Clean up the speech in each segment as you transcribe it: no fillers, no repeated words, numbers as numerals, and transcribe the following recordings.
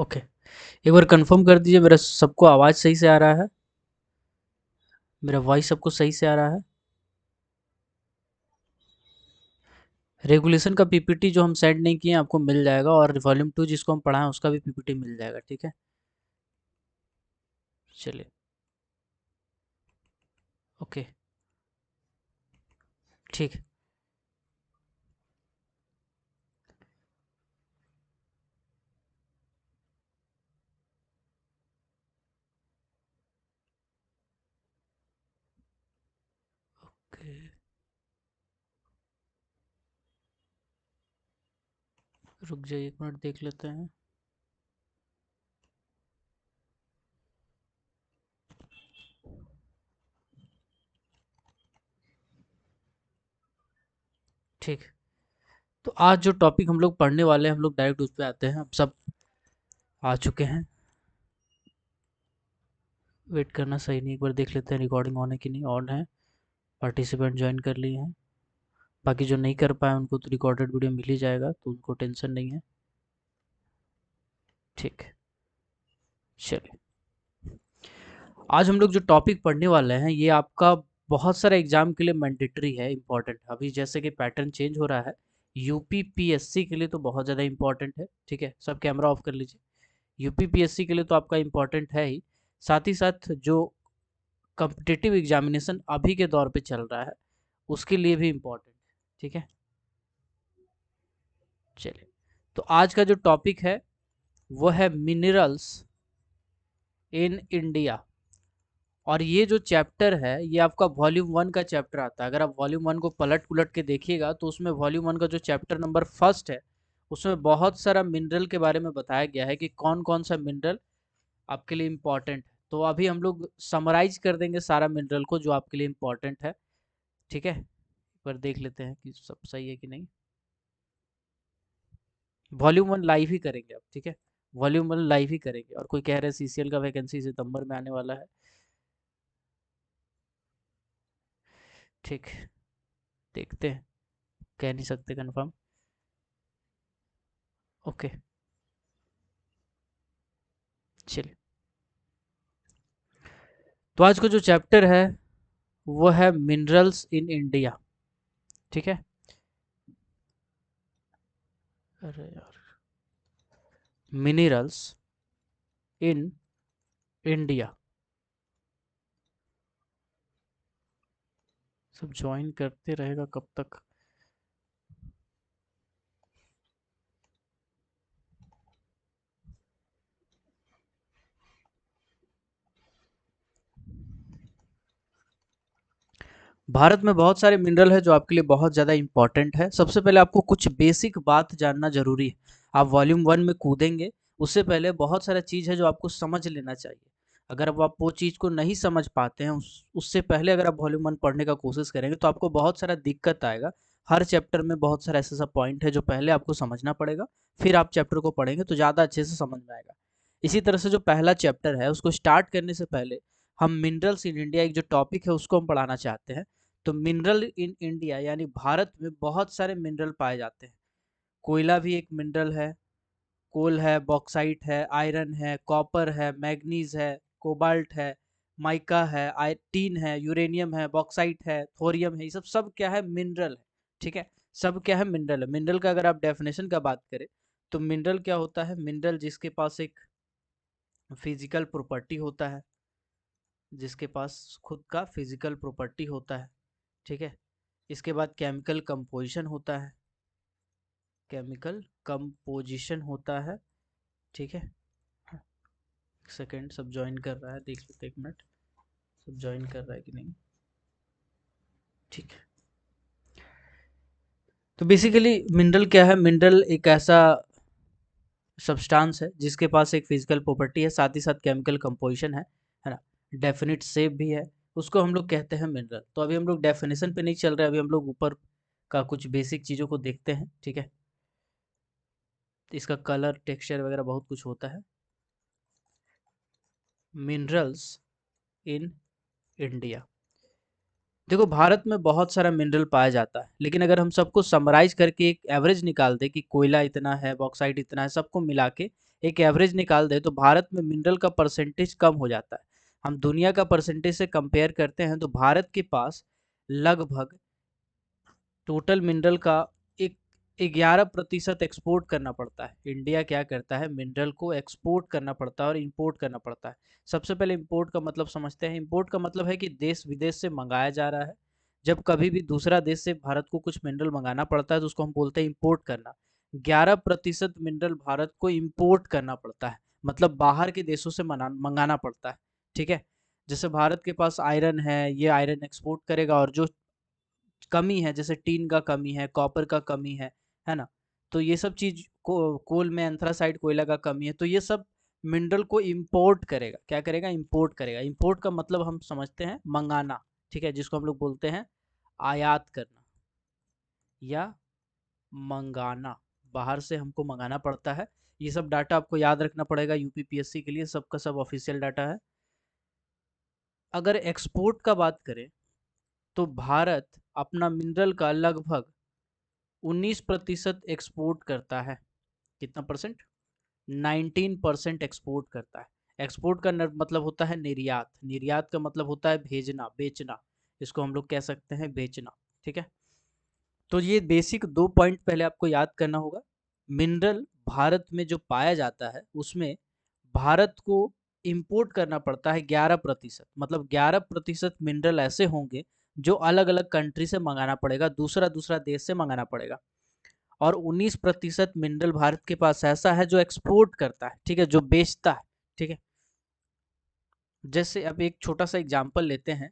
Okay, एक बार confirm कर दीजिए मेरा सबको आवाज़ सही से आ रहा है? मेरा वॉइस सबको सही से आ रहा है? रेगुलेशन का पीपीटी जो हम सेंड नहीं किए आपको मिल जाएगा, और वॉल्यूम 2 जिसको हम पढ़ाएं उसका भी पीपीटी मिल जाएगा, ठीक है? चलिए, ओके, ठीक है। ओके, रुक जाइए, एक मिनट देख लेते हैं। ठीक, तो आज जो टॉपिक हम लोग पढ़ने वाले हैं, हम लोग डायरेक्ट उस पे आते हैं। अब सब आ चुके हैं। वेट करना सही नहीं, एक बार देख लेते हैं रिकॉर्डिंग ऑन है कि नहीं। ऑन है, पार्टिसिपेंट ज्वाइन कर लिए हैं। बाकी जो नहीं कर पाए उनको तो रिकॉर्डेड वीडियो मिल ही जाएगा, तो उनको टेंशन नहीं है। ठीक है, चलिए। आज हम लोग जो टॉपिक पढ़ने वाले हैं ये आपका बहुत सारे एग्जाम के लिए मैंडेटरी है, इम्पोर्टेंट। अभी जैसे कि पैटर्न चेंज हो रहा है, यूपी पीएससी के लिए तो बहुत ज़्यादा इम्पोर्टेंट है। ठीक है, सब कैमरा ऑफ कर लीजिए। यूपी पीएससी के लिए तो आपका इम्पोर्टेंट है ही, साथ ही साथ जो कॉम्पिटिटिव एग्जामिनेशन अभी के दौर पे चल रहा है उसके लिए भी इम्पोर्टेंट है। ठीक है, चलिए। तो आज का जो टॉपिक है वो है मिनरल्स इन इंडिया। और ये जो चैप्टर है ये आपका वॉल्यूम 1 का चैप्टर आता है। अगर आप वॉल्यूम 1 को पलट पुलट के देखिएगा तो उसमें वॉल्यूम 1 का जो चैप्टर नंबर फर्स्ट है उसमें बहुत सारा मिनरल के बारे में बताया गया है कि कौन कौन सा मिनरल आपके लिए इम्पोर्टेंट है। तो अभी हम लोग समराइज कर देंगे सारा मिनरल को जो आपके लिए इम्पोर्टेंट है। ठीक है, एक बार देख लेते हैं कि सब सही है कि नहीं। वॉल्यूम 1 लाइव ही करेंगे अब, ठीक है? वॉल्यूम 1 लाइव ही करेंगे। और कोई कह रहे हैं सीसीएल का वैकेंसी सितंबर में आने वाला है। ठीक, देखते हैं, कह नहीं सकते कंफर्म। ओके, चलिए। तो आज का जो चैप्टर है वो है मिनरल्स इन इंडिया। ठीक है, अरे यार, मिनरल्स इन इंडिया। सब ज्वाइन करते रहेगा कब तक? भारत में बहुत सारे मिनरल है जो आपके लिए बहुत ज़्यादा इंपॉर्टेंट है। सबसे पहले आपको कुछ बेसिक बात जानना जरूरी है। आप वॉल्यूम 1 में कूदेंगे उससे पहले बहुत सारा चीज़ है जो आपको समझ लेना चाहिए। अगर अब आप वो चीज़ को नहीं समझ पाते हैं उससे पहले अगर आप वॉल्यूम 1 पढ़ने का कोशिश करेंगे तो आपको बहुत सारा दिक्कत आएगा। हर चैप्टर में बहुत सारा ऐसा पॉइंट है जो पहले आपको समझना पड़ेगा, फिर आप चैप्टर को पढ़ेंगे तो ज़्यादा अच्छे से समझ में आएगा। इसी तरह से जो पहला चैप्टर है उसको स्टार्ट करने से पहले हम मिनरल्स इन इंडिया एक जो टॉपिक है उसको हम पढ़ाना चाहते हैं। तो मिनरल इन इंडिया यानी भारत में बहुत सारे मिनरल पाए जाते हैं। कोयला भी एक मिनरल है, कोल है, बॉक्साइट है, आयरन है, कॉपर है, मैग्नीज है, कोबाल्ट है, माइका है, टीन है, यूरेनियम है, बॉक्साइट है, थोरियम है। ये सब सब क्या है? मिनरल है। ठीक है, सब क्या है? मिनरल है। मिनरल का अगर आप डेफिनेशन का बात करें तो मिनरल क्या होता है? मिनरल जिसके पास एक फिजिकल प्रॉपर्टी होता है, जिसके पास खुद का फिजिकल प्रॉपर्टी होता है। ठीक है, इसके बाद केमिकल कंपोजिशन होता है, केमिकल कंपोजिशन होता है। ठीक है, सेकंड सब ज्वाइन कर रहा है, देख लेते एक मिनट सब ज्वाइन कर रहा है कि नहीं। ठीक है, तो बेसिकली मिनरल क्या है? मिनरल एक ऐसा सब्सटेंस है जिसके पास एक फिजिकल प्रॉपर्टी है, साथ ही साथ केमिकल कंपोजिशन है ना, डेफिनिट शेप भी है, उसको हम लोग कहते हैं मिनरल। तो अभी हम लोग डेफिनेशन पे नहीं चल रहे, अभी हम लोग ऊपर का कुछ बेसिक चीज़ों को देखते हैं। ठीक है, तो इसका कलर टेक्सचर वगैरह बहुत कुछ होता है। Minerals in India. देखो भारत में बहुत सारा मिनरल पाया जाता है, लेकिन अगर हम सबको समराइज करके एक एवरेज निकाल दे कि कोयला इतना है, बॉक्साइट इतना है, सबको मिला के एक एवरेज निकाल दे तो भारत में मिनरल का परसेंटेज कम हो जाता है। हम दुनिया का परसेंटेज से कंपेयर करते हैं तो भारत के पास लगभग टोटल मिनरल का एक 11% एक्सपोर्ट करना पड़ता है। इंडिया क्या करता है, मिनरल को एक्सपोर्ट करना पड़ता है और इंपोर्ट करना पड़ता है। सबसे पहले इंपोर्ट का मतलब समझते हैं। इंपोर्ट का मतलब है कि देश विदेश से मंगाया जा रहा है। जब कभी भी दूसरा देश से भारत को कुछ मिनरल मंगाना पड़ता है तो उसको हम बोलते हैं इंपोर्ट करना। 11% मिनरल भारत को इंपोर्ट करना पड़ता है, मतलब बाहर के देशों से मंगाना पड़ता है। ठीक है, जैसे भारत के पास आयरन है, ये आयरन एक्सपोर्ट करेगा, और जो कमी है जैसे टीन का कमी है, कॉपर का कमी है ना, तो ये सब चीज को कोल में एंथ्रासाइट कोयला का कमी है, तो ये सब मिनरल को इंपोर्ट करेगा। क्या करेगा, इंपोर्ट करेगा। इंपोर्ट का मतलब हम समझते हैं मंगाना, ठीक है, जिसको हम लोग बोलते हैं आयात करना या मंगाना। बाहर से हमको मंगाना पड़ता है। ये सब डाटा आपको याद रखना पड़ेगा यूपीपीएससी के लिए, सबका सब ऑफिशियल डाटा है। अगर एक्सपोर्ट का बात करें तो भारत अपना मिनरल का लगभग 19% एक्सपोर्ट करता है। कितना परसेंट, 19% एक्सपोर्ट करता है। एक्सपोर्ट का मतलब होता है निर्यात, निर्यात का मतलब होता है भेजना, बेचना, इसको हम लोग कह सकते हैं बेचना। ठीक है, तो ये बेसिक 2 पॉइंट पहले आपको याद करना होगा। मिनरल भारत में जो पाया जाता है उसमें भारत को इंपोर्ट करना पड़ता है 11%, मतलब 11% मिनरल ऐसे होंगे जो अलग अलग कंट्री से मंगाना पड़ेगा, दूसरा दूसरा देश से मंगाना पड़ेगा। और 19% मिनरल भारत के पास ऐसा है जो एक्सपोर्ट करता है, ठीक है, जो बेचता है। ठीक है, जैसे अब एक छोटा सा एग्जांपल लेते हैं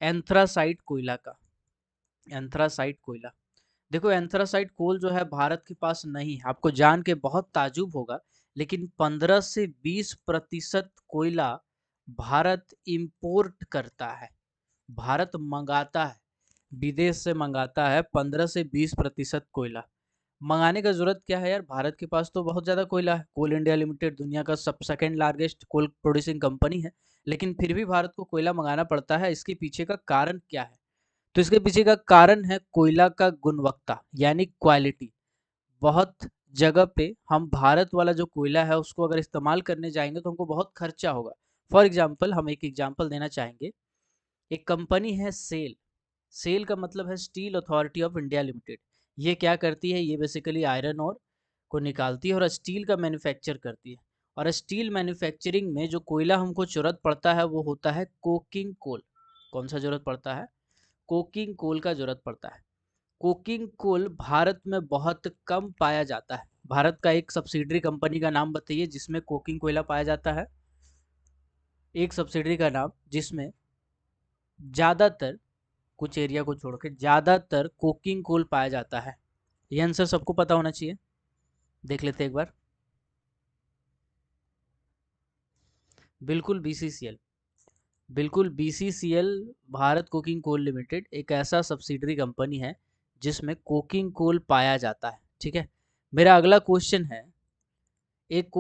एंथ्रासाइट कोयला का। एंथ्रासाइट कोयला, देखो एंथ्रासाइट कोल जो है भारत के पास नहीं है, आपको जान के बहुत ताजुब होगा, लेकिन 15 से 20% कोयला भारत इंपोर्ट करता है। भारत मंगाता है, विदेश से मंगाता है 15 से 20% कोयला। मंगाने का जरूरत क्या है यार, भारत के पास तो बहुत ज़्यादा कोयला है। कोल इंडिया लिमिटेड दुनिया का सब second largest coal producing company है, लेकिन फिर भी भारत को कोयला मंगाना पड़ता है। इसके पीछे का कारण क्या है, तो इसके पीछे का कारण है कोयला का गुणवत्ता यानी क्वालिटी। बहुत जगह पे हम भारत वाला जो कोयला है उसको अगर इस्तेमाल करने जाएंगे तो हमको बहुत खर्चा होगा। फॉर एग्जाम्पल हम एक एग्जाम्पल देना चाहेंगे। एक कंपनी है सेल, सेल का मतलब है steel authority of India limited. ये क्या करती है, ये बेसिकली आयरन और को निकालती है और स्टील का मैन्युफैक्चर करती है। और स्टील मैन्युफैक्चरिंग में जो कोयला हमको जरूरत पड़ता है वो होता है कोकिंग कोल। कौन सा जरूरत पड़ता है, कोकिंग कोल का जरूरत पड़ता है। कोकिंग कोल भारत में बहुत कम पाया जाता है। भारत का एक सब्सिडरी कंपनी का नाम बताइए जिसमें कोकिंग कोयला पाया जाता है। एक सब्सिडरी का नाम जिसमें ज्यादातर, कुछ एरिया को छोड़ के ज्यादातर कोकिंग कोल पाया जाता है। ये आंसर सबको पता होना चाहिए। देख लेते हैं एक बार। बिल्कुल बीसीसीएल, बिल्कुल BCCL, Bharat coking coal limited एक ऐसा सब्सिडरी कंपनी है जिसमें कोकिंग कोल पाया जाता है। ठीक है, मेरा अगला क्वेश्चन है, एक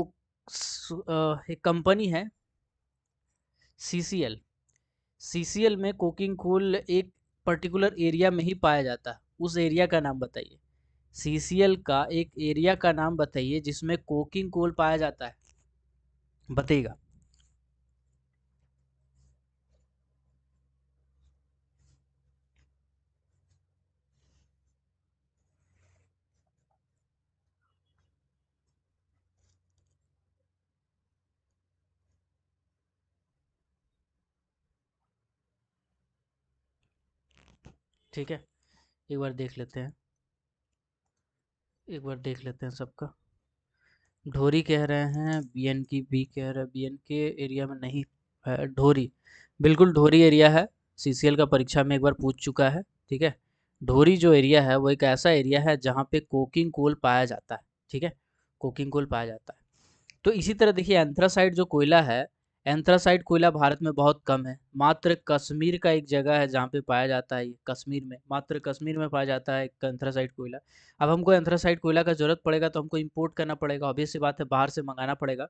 एक कंपनी है सीसीएल। सीसीएल में कोकिंग कोल एक पर्टिकुलर एरिया में ही पाया जाता है, उस एरिया का नाम बताइए। सीसीएल का एक एरिया का नाम बताइए जिसमें कोकिंग कोल पाया जाता है, बताइएगा। ठीक है, एक बार देख लेते हैं, एक बार देख लेते हैं सबका। ढोरी कह रहे हैं, बीएन की बी कह रहे हैं, बीएन के एरिया में नहीं है ढोरी। बिल्कुल ढोरी एरिया है, सीसीएल का परीक्षा में एक बार पूछ चुका है। ठीक है, ढोरी जो एरिया है वो एक ऐसा एरिया है जहाँ पे कोकिंग कोल पाया जाता है। ठीक है, कोकिंग कोल पाया जाता है। तो इसी तरह देखिए एंथ्रासाइट जो कोयला है, एंथ्रासाइट कोयला भारत में बहुत कम है। मात्र कश्मीर का एक जगह है जहाँ पे पाया जाता है, ये कश्मीर में, मात्र कश्मीर में पाया जाता है एंथ्रासाइट कोयला। अब हमको एंथ्रासाइट कोयला का जरूरत पड़ेगा तो हमको इंपोर्ट करना पड़ेगा, ऑब्वियस सी बात है, बाहर से मंगाना पड़ेगा।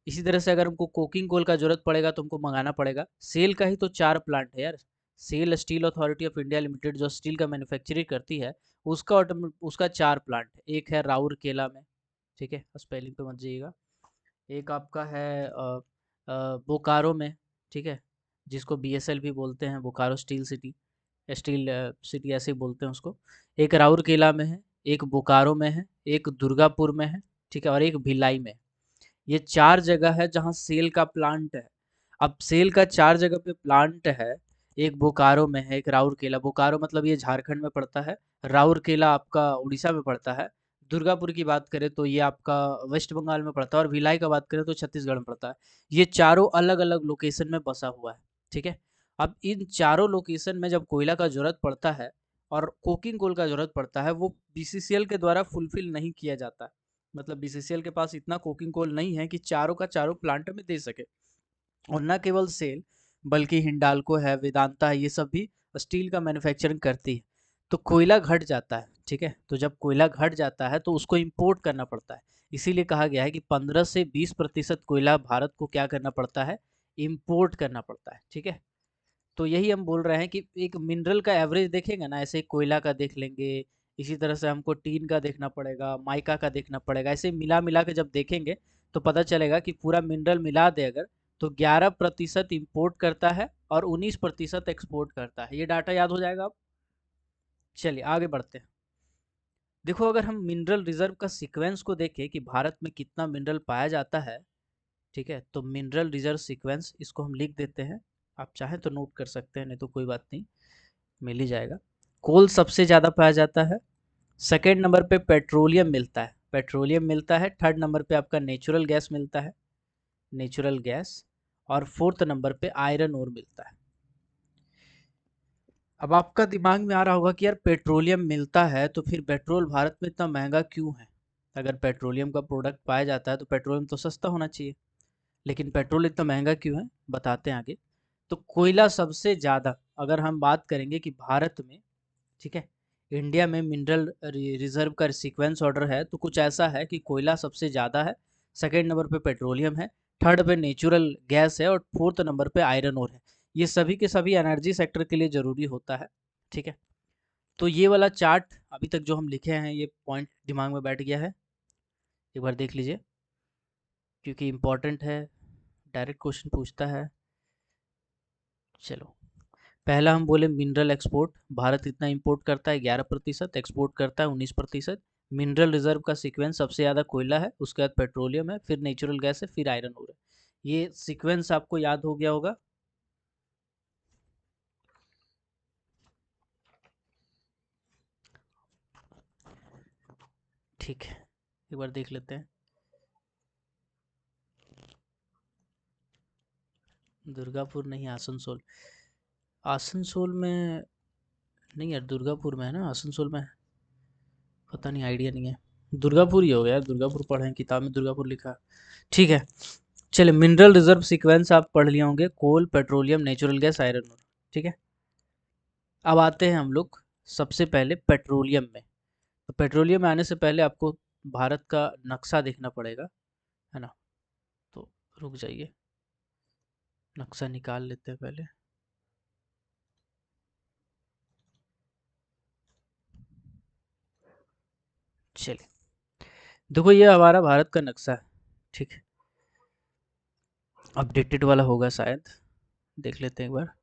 इसी तरह से अगर हमको कोकिंग कोल का जरूरत पड़ेगा तो हमको मंगाना पड़ेगा। सेल का ही तो 4 प्लांट है यार, SAIL steel authority of India limited जो स्टील का मैन्युफैक्चरिंग करती है, उसका 4 प्लांट है। एक है राउरकेला में, ठीक है, स्पेलिंग पे मत जाइएगा। एक आपका है बोकारो में, ठीक है, जिसको बीएसएल भी बोलते हैं, बोकारो स्टील सिटी ऐसे ही बोलते हैं उसको। एक राउरकेला में है, एक बोकारो में है, एक दुर्गापुर में है, ठीक है, और एक भिलाई में। ये 4 जगह है जहाँ सेल का प्लांट है। अब सेल का 4 जगह पे प्लांट है, एक बोकारो में है, एक राउरकेला, बोकारो मतलब ये झारखंड में पड़ता है, राउरकेला आपका उड़ीसा में पड़ता है, दुर्गापुर की बात करें तो ये आपका वेस्ट बंगाल में पड़ता है, और भिलाई का बात करें तो छत्तीसगढ़ में पड़ता है। ये चारों अलग-अलग लोकेशन में बसा हुआ है, ठीक है। अब इन चारों लोकेशन में जब कोयला का ज़रूरत पड़ता है और कोकिंग कोल का ज़रूरत पड़ता है, वो बीसीसीएल के द्वारा फुलफ़िल नहीं किया जाता है। मतलब बीसीसीएल के पास इतना कोकिंग कोल नहीं है कि चारों का चारों प्लांट में दे सके। और न केवल सेल, बल्कि हिंडाल्को है, वेदांता है, ये सब भी स्टील का मैन्युफैक्चरिंग करती है। तो कोयला घट जाता है, ठीक है, तो जब कोयला घट जाता है तो उसको इंपोर्ट करना पड़ता है। इसीलिए कहा गया है कि 15 से 20% कोयला भारत को क्या करना पड़ता है, इंपोर्ट करना पड़ता है, ठीक है। तो यही हम बोल रहे हैं कि एक मिनरल का एवरेज देखेंगे ना, ऐसे कोयला का देख लेंगे, इसी तरह से हमको टीन का देखना पड़ेगा, माइका का देखना पड़ेगा, ऐसे मिला मिला के जब देखेंगे तो पता चलेगा कि पूरा मिनरल मिला दे अगर, तो 11% इंपोर्ट करता है और 19% एक्सपोर्ट करता है। ये डाटा याद हो जाएगा अब। चलिए आगे बढ़ते हैं। देखो, अगर हम मिनरल रिजर्व का सीक्वेंस को देखें कि भारत में कितना मिनरल पाया जाता है, ठीक है, तो मिनरल रिजर्व सीक्वेंस इसको हम लिख देते हैं। आप चाहें तो नोट कर सकते हैं, नहीं तो कोई बात नहीं, मिल ही जाएगा। कोल सबसे ज़्यादा पाया जाता है, सेकेंड नंबर पे पेट्रोलियम मिलता है, थर्ड नंबर पे आपका नेचुरल गैस मिलता है, नेचुरल गैस, और फोर्थ नंबर पे आयरन ओर मिलता है। अब आपका दिमाग में आ रहा होगा कि यार पेट्रोलियम मिलता है तो फिर पेट्रोल भारत में इतना महंगा क्यों है? अगर पेट्रोलियम का प्रोडक्ट पाया जाता है तो पेट्रोलियम तो सस्ता होना चाहिए, लेकिन पेट्रोल इतना महंगा क्यों है, बताते हैं आगे। तो कोयला सबसे ज़्यादा, अगर हम बात करेंगे कि भारत में, ठीक है, इंडिया में मिनरल रिजर्व का सीक्वेंस ऑर्डर है तो कुछ ऐसा है कि कोयला सबसे ज़्यादा है, सेकेंड नंबर पे पेट्रोलियम है, थर्ड पे नेचुरल गैस है, और फोर्थ नंबर पे आयरन ओर है। ये सभी के सभी एनर्जी सेक्टर के लिए ज़रूरी होता है, ठीक है। तो ये वाला चार्ट अभी तक जो हम लिखे हैं, ये पॉइंट दिमाग में बैठ गया है, एक बार देख लीजिए, क्योंकि इम्पोर्टेंट है, डायरेक्ट क्वेश्चन पूछता है। चलो, पहला हम बोले मिनरल एक्सपोर्ट, भारत इतना इंपोर्ट करता है 11%, एक्सपोर्ट करता है 19%। मिनरल रिजर्व का सीक्वेंस सबसे ज़्यादा कोयला है, उसके बाद पेट्रोलियम है, फिर नेचुरल गैस है, फिर आयरन ओर है। ये सीक्वेंस आपको याद हो गया होगा। ठीक है, एक बार देख लेते हैं। दुर्गापुर नहीं, आसनसोल, आसनसोल में नहीं यार, दुर्गापुर में है ना, आसनसोल में है? पता नहीं, आइडिया नहीं है। दुर्गापुर ही हो गया यार, दुर्गापुर पढ़े हैं, किताब में दुर्गापुर लिखा है। ठीक है, चलिए, मिनरल रिजर्व सीक्वेंस आप पढ़ लिए होंगे, coal, petroleum, natural gas, iron ore, ठीक है। अब आते हैं हम लोग सबसे पहले पेट्रोलियम में। तो पेट्रोलियम में आने से पहले आपको भारत का नक्शा देखना पड़ेगा, है ना। तो रुक जाइए, नक्शा निकाल लेते हैं पहले। चलिए, देखो ये हमारा भारत का नक्शा है, ठीक है, अपडेटेड वाला होगा शायद, देख लेते हैं एक बार।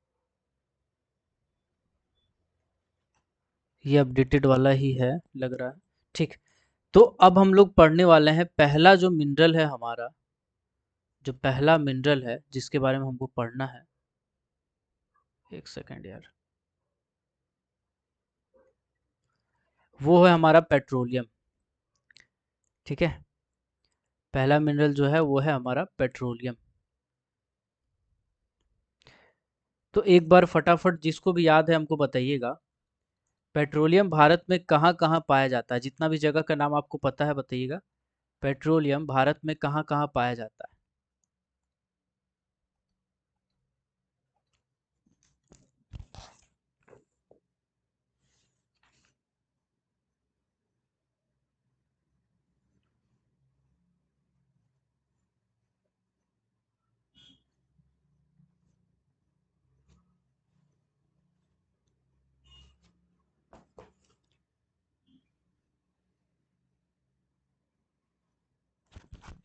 ये अपडेटेड वाला ही है, लग रहा है, ठीक। तो अब हम लोग पढ़ने वाले हैं पहला जो मिनरल है हमारा, जो पहला मिनरल है जिसके बारे में हमको पढ़ना है, एक सेकेंड यार, वो है हमारा पेट्रोलियम, ठीक है। पहला मिनरल जो है वो है हमारा पेट्रोलियम। तो एक बार फटाफट जिसको भी याद है हमको बताइएगा, पेट्रोलियम भारत में कहाँ कहाँ पाया जाता है, जितना भी जगह का नाम आपको पता है बताइएगा। पेट्रोलियम भारत में कहाँ कहाँ पाया जाता है?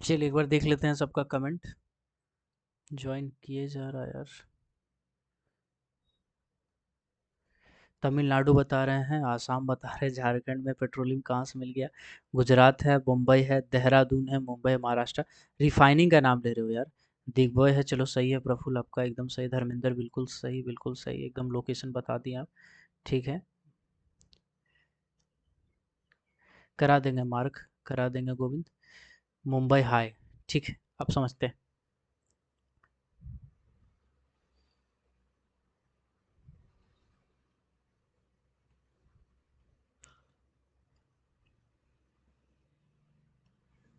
चलिए एक बार देख लेते हैं सबका कमेंट। ज्वाइन किए जा रहा है यार। तमिलनाडु बता रहे हैं, आसाम बता रहे हैं, झारखंड में पेट्रोलियम कहाँ से मिल गया, गुजरात है, मुंबई है, देहरादून है, मुंबई महाराष्ट्र। रिफाइनिंग का नाम ले रहे हो यार। दिग्बॉय है, चलो सही है। प्रफुल्ल आपका एकदम सही। धर्मेंद्र बिल्कुल सही, बिल्कुल सही, एकदम लोकेशन बता दिए आप। ठीक है, करा देंगे मार्क, करा देंगे गोविंद। मुंबई हाई, ठीक है, आप समझते हैं।